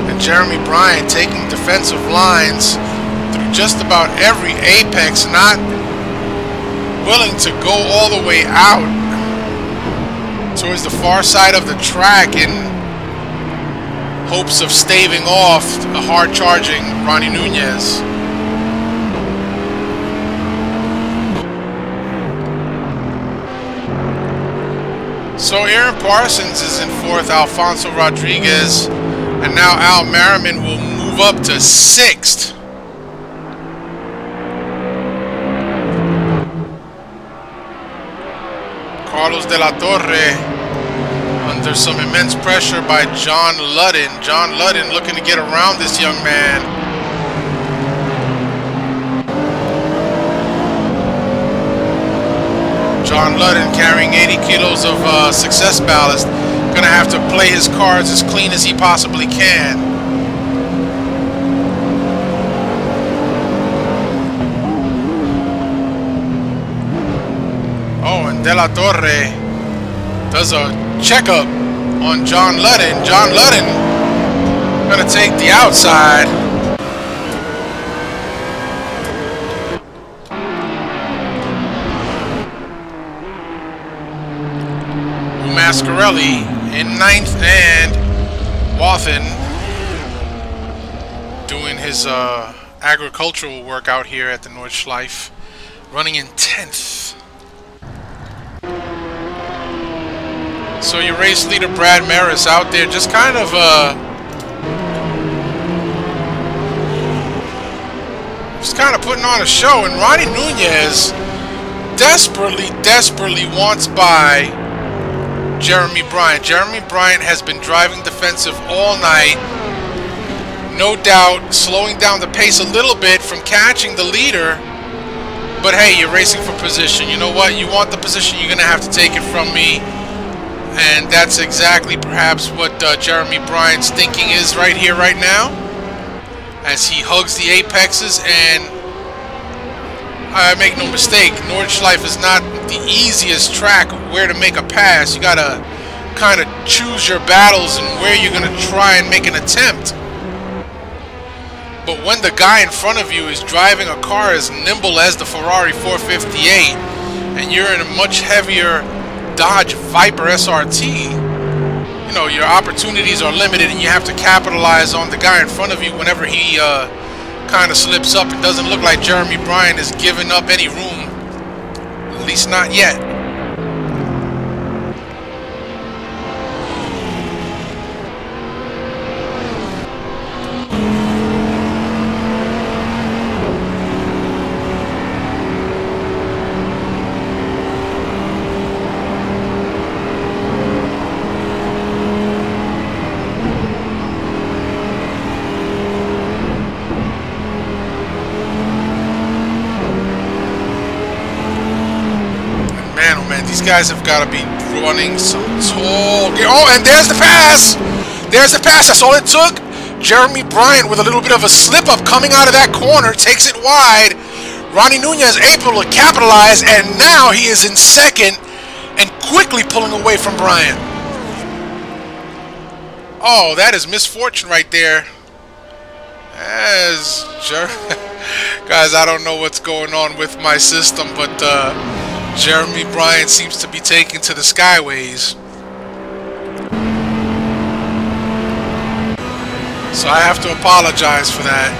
Speaker 1: And Jeremy Bryant taking defensive lines through just about every apex, not willing to go all the way out towards the far side of the track in hopes of staving off a hard-charging Ronnie Nunez. So Aaron Parsons is in fourth, Alfonso Rodriguez, and now Al Merriman will move up to sixth. Carlos de la Torre under some immense pressure by John Ludden. John Ludden looking to get around this young man. John Ludden carrying 80 kilos of success ballast. Gonna have to play his cards as clean as he possibly can. Oh, and De La Torre does a checkup on John Ludden. John Ludden gonna take the outside. Mascarelli in ninth, and Wathen doing his agricultural work out here at the Nordschleife, running in 10th. So your race leader Brad Merys out there just kind of putting on a show, and Ronnie Nunez desperately wants by Jeremy Bryant. Jeremy Bryant has been driving defensive all night, no doubt slowing down the pace a little bit from catching the leader, but hey, you're racing for position. You know what? You want the position, you're gonna have to take it from me. And that's exactly perhaps what Jeremy Bryant's thinking is right here, right now, as he hugs the apexes. And I make no mistake, Nordschleife is not the easiest track where to make a pass. You gotta kind of choose your battles and where you're gonna try and make an attempt. But when the guy in front of you is driving a car as nimble as the Ferrari 458, and you're in a much heavier Dodge Viper SRT, you know, your opportunities are limited, and you have to capitalize on the guy in front of you whenever he kind of slips up. It doesn't look like Jeremy Bryant is giving up any room, at least not yet. These guys have got to be running some tall gear. Oh, and there's the pass! There's the pass. That's all it took. Jeremy Bryant with a little bit of a slip-up coming out of that corner. Takes it wide. Ronnie Nunez able to capitalize, and now he is in second and quickly pulling away from Bryant. Oh, that is misfortune right there. Guys, I don't know what's going on with my system, but Jeremy Bryant seems to be taken to the skyways. So I have to apologize for that.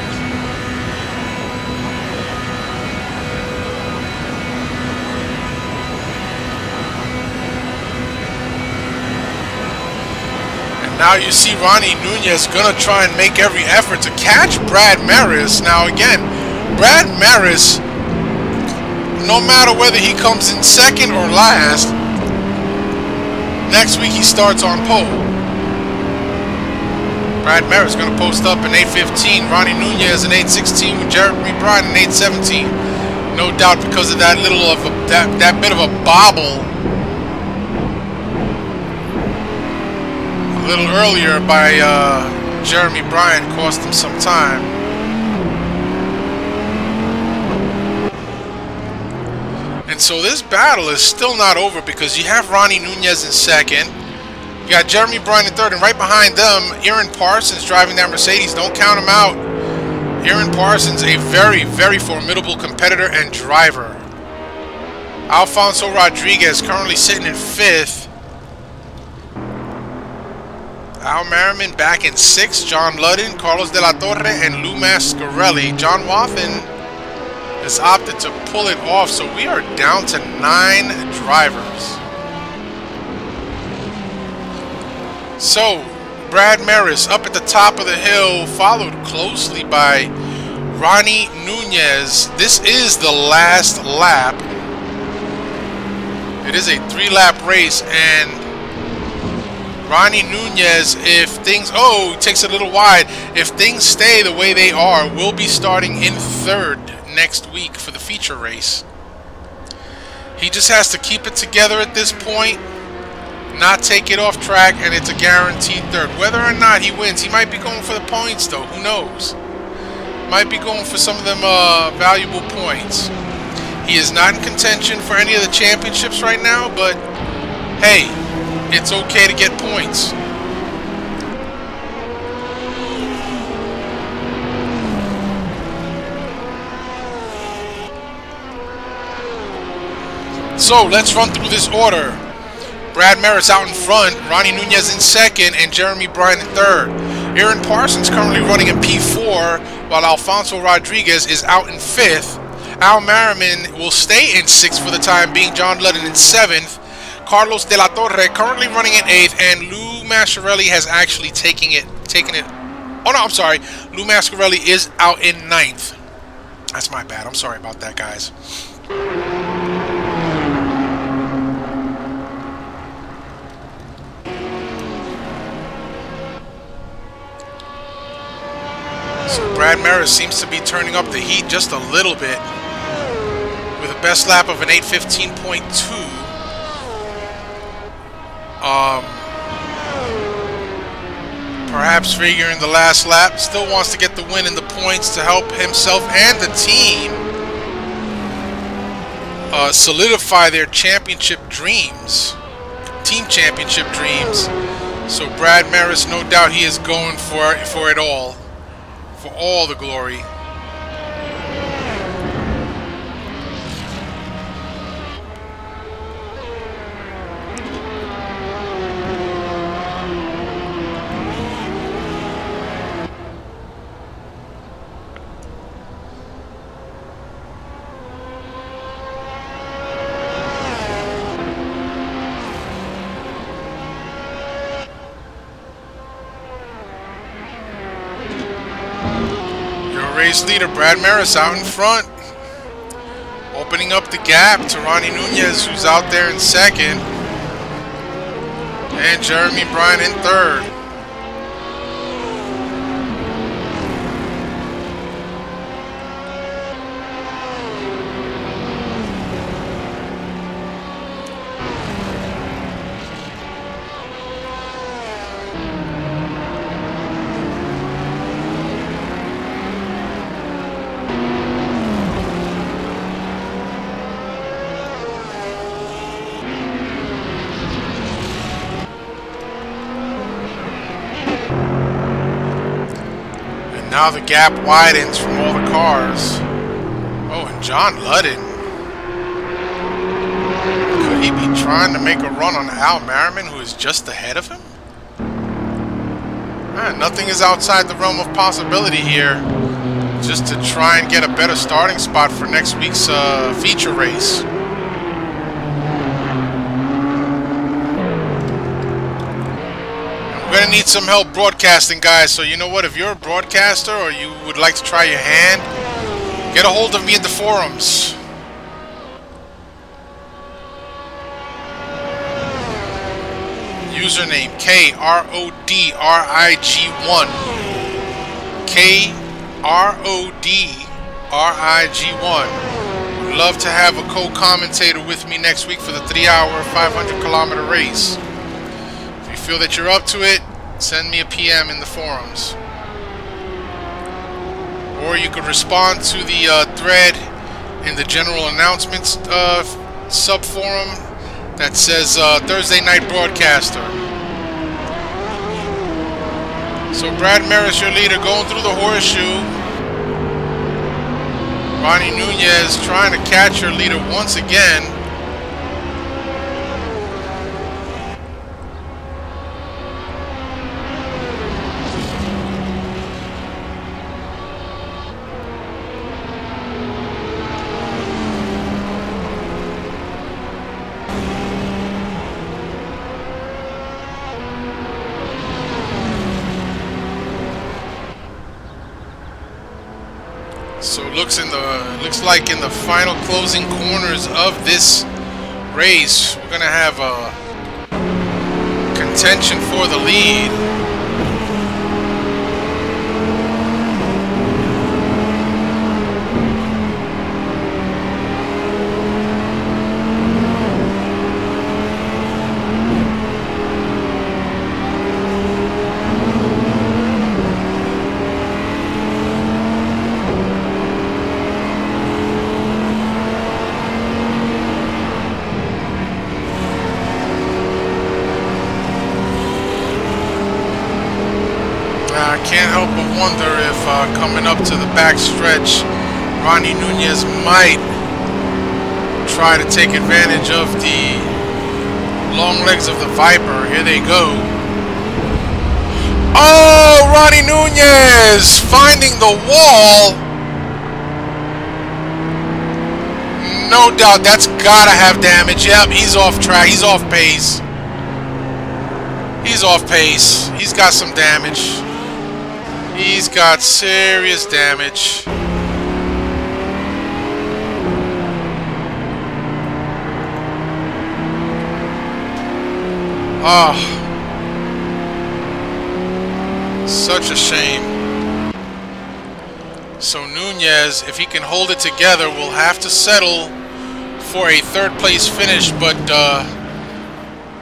Speaker 1: And Now you see Ronnie Nunez gonna try and make every effort to catch Brad Merys. Now again, Brad Merys, no matter whether he comes in second or last, next week he starts on pole. Brad Merys going to post up in 8:15. Ronnie Nunez in 8:16 with Jeremy Bryan in 8:17. No doubt because of that little of that bit of a bobble a little earlier by Jeremy Bryan cost him some time. And so this battle is still not over because you have Ronnie Nunez in second. You got Jeremy Bryan in third, and right behind them, Aaron Parsons driving that Mercedes. Don't count him out. Aaron Parsons, a very, very formidable competitor and driver. Alfonso Rodriguez currently sitting in fifth. Al Merriman back in sixth. John Ludden, Carlos De La Torre, and Lou Mascarelli. John Wathen has opted to pull it off, so we are down to 9 drivers. So, Brad Merys up at the top of the hill, followed closely by Ronnie Nunez. This is the last lap. It is a 3-lap race, and Ronnie Nunez, if things... Oh, he takes it a little wide. If things stay the way they are, will be starting in third next week for the feature race. He just has to keep it together at this point, not take it off track, and it's a guaranteed third. Whether or not he wins, he might be going for the points though, who knows. Might be going for some of them valuable points. He is not in contention for any of the championships right now, but hey, it's okay to get points. So let's run through this order. Brad Merys out in front, Ronnie Nunez in second, and Jeremy Bryan in third. Aaron Parsons currently running in P4, while Alfonso Rodriguez is out in fifth. Al Merriman will stay in sixth for the time being. John Ludden in seventh. Carlos De La Torre currently running in eighth, and Lou Mascarelli has actually taken it. Oh no, I'm sorry. Lou Mascarelli is out in ninth. That's my bad. I'm sorry about that, guys. So Brad Merys seems to be turning up the heat just a little bit with a best lap of an 8:15.2. Perhaps figuring the last lap. Still wants to get the win and the points to help himself and the team solidify their championship dreams. Team championship dreams. So Brad Merys, no doubt he is going for it all. For all the glory. Race leader Brad Merys out in front, opening up the gap to Ronnie Nunez, who's out there in second, and Jeremy Bryan in third. Now the gap widens from all the cars. Oh, and John Ludden. Could he be trying to make a run on Al Merriman, who is just ahead of him? Nothing is outside the realm of possibility here. Just to try and get a better starting spot for next week's feature race. gonna need some help broadcasting, guys. So you know what? If you're a broadcaster or you would like to try your hand, get a hold of me in the forums. Username KRODRIG1. KRODRIG1. Would love to have a co-commentator with me next week for the 3-hour, 500-kilometer race. If you feel that you're up to it, send me a PM in the forums. Or you could respond to the thread in the general announcements sub-forum that says Thursday Night Broadcaster. So Brad Merys, your leader, going through the horseshoe. Ronnie Nunez trying to catch your leader once again. So looks like in the final closing corners of this race, we're gonna have a contention for the lead. I can't help but wonder if coming up to the back stretch, Ronnie Nunez might try to take advantage of the long legs of the Viper. Here they go. Oh, Ronnie Nunez finding the wall. No doubt that's gotta have damage. Yep, he's off track. He's off pace. He's off pace. He's got some damage. He's got serious damage. Oh, such a shame. So Nunez, if he can hold it together, will have to settle for a third place finish, but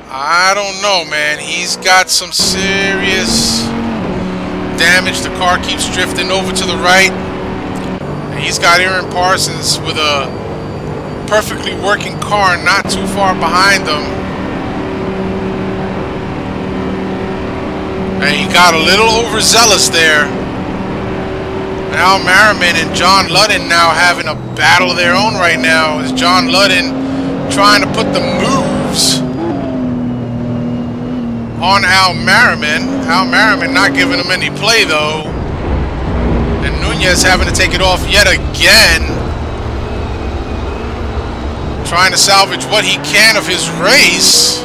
Speaker 1: I don't know, man. He's got some serious damage. The car keeps drifting over to the right. And he's got Aaron Parsons with a perfectly working car not too far behind them. And he got a little overzealous there. Al Merriman and John Ludden now having a battle of their own right now. Is John Ludden trying to put the moves on Al Merriman. Al Merriman not giving him any play though. And Nunez having to take it off yet again. Trying to salvage what he can of his race.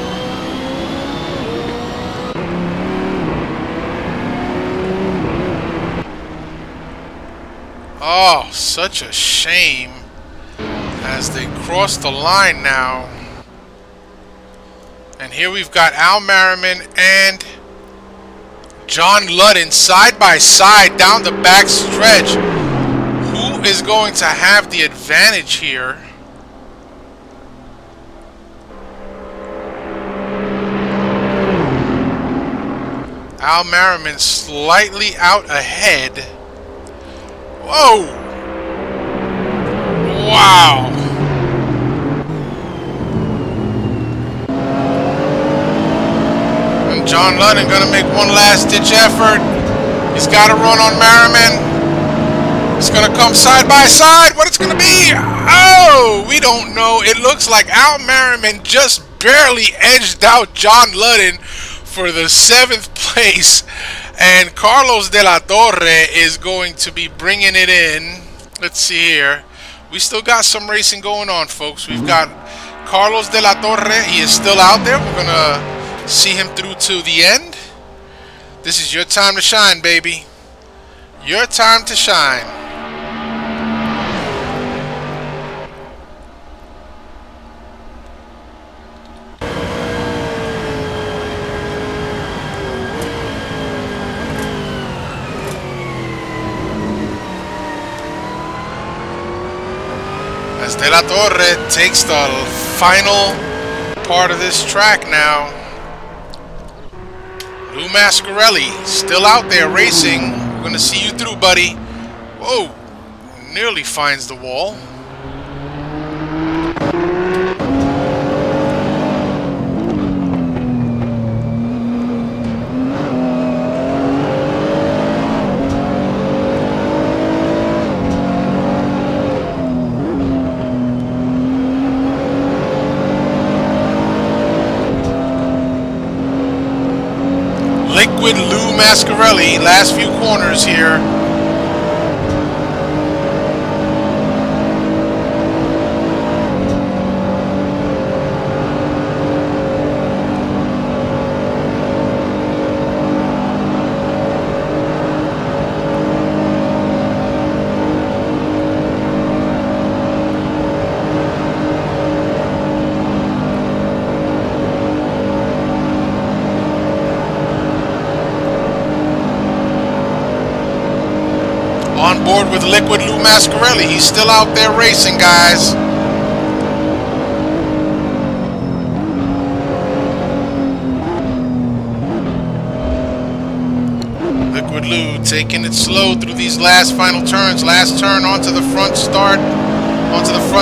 Speaker 1: Oh, such a shame as they cross the line now. And here we've got Al Merriman and John Ludden side by side down the back stretch. Who is going to have the advantage here? Al Merriman slightly out ahead. Whoa! Wow! And John Ludden gonna make one last ditch effort. He's gotta run on Merriman. It's gonna come side by side. What it's gonna be? Oh! We don't know. It looks like Al Merriman just barely edged out John Ludden for the 7th place. And Carlos de la Torre is going to be bringing it in. Let's see here. We still got some racing going on, folks. We've got Carlos de la Torre. He is still out there. We're going to see him through to the end. This is your time to shine, baby. Your time to shine. As De La Torre takes the final part of this track now. Lou Mascarelli still out there racing. We're going to see you through, buddy. Whoa, nearly finds the wall. Liquid Lou Mascarelli, last few corners here. On board with Liquid Lou Mascarelli. He's still out there racing, guys. Liquid Lou taking it slow through these last final turns. Last turn onto the front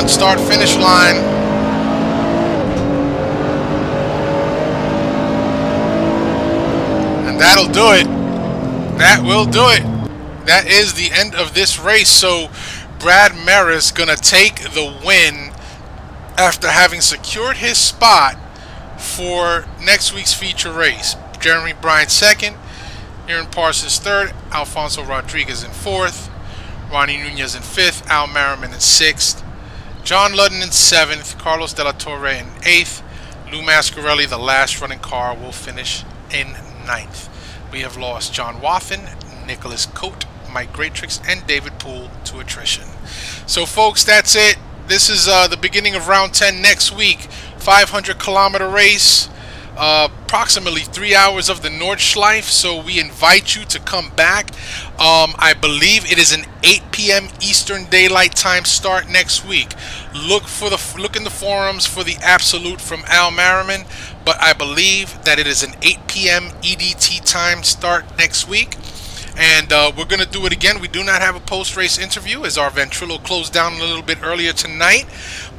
Speaker 1: start, finish line. And that'll do it. That will do it. That is the end of this race. So Brad Merys gonna take the win after having secured his spot for next week's feature race. Jeremy Bryant second, Aaron Parsons third, Alfonso Rodriguez in fourth, Ronnie Nunez in fifth, Al Merriman in sixth, John Ludden in seventh, Carlos De La Torre in eighth, Lou Mascarelli, the last running car, will finish in ninth. We have lost John Wathen, Nicholas Coate, Mike Greatrix, and David Poole to attrition. So folks, that's it. This is the beginning of round 10 next week. 500-kilometer race, approximately 3 hours of the Nordschleife. So we invite you to come back. I believe it is an 8 p.m. Eastern Daylight Time start next week. Look in the forums for the absolute from Al Merriman, but I believe that it is an 8 p.m. EDT time start next week. And we're going to do it again. We do not have a post-race interview as our Ventrilo closed down a little bit earlier tonight.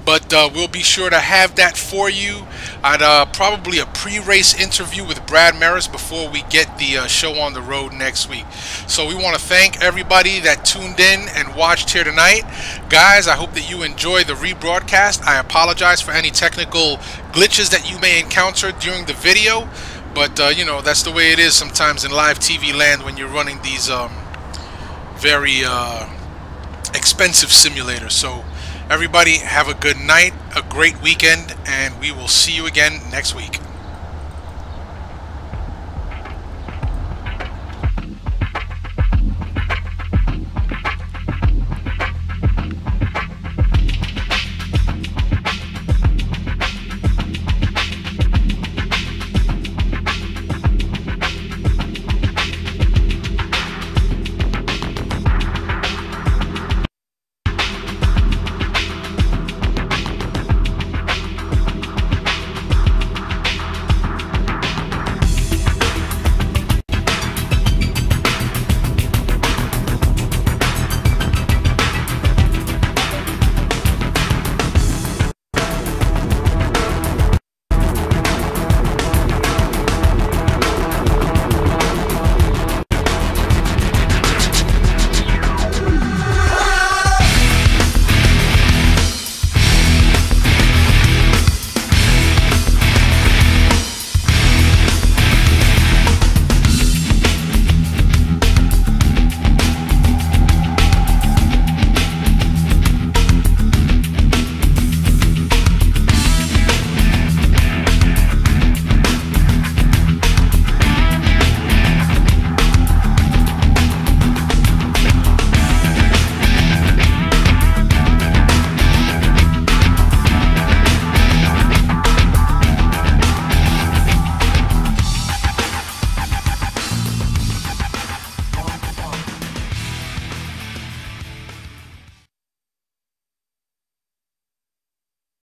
Speaker 1: But we'll be sure to have that for you. I'd probably a pre-race interview with Brad Merys before we get the show on the road next week. So we want to thank everybody that tuned in and watched here tonight. Guys, I hope that you enjoy the rebroadcast. I apologize for any technical glitches that you may encounter during the video. But, you know, that's the way it is sometimes in live TV land when you're running these very expensive simulators. So, everybody have a good night, a great weekend, and we will see you again next week.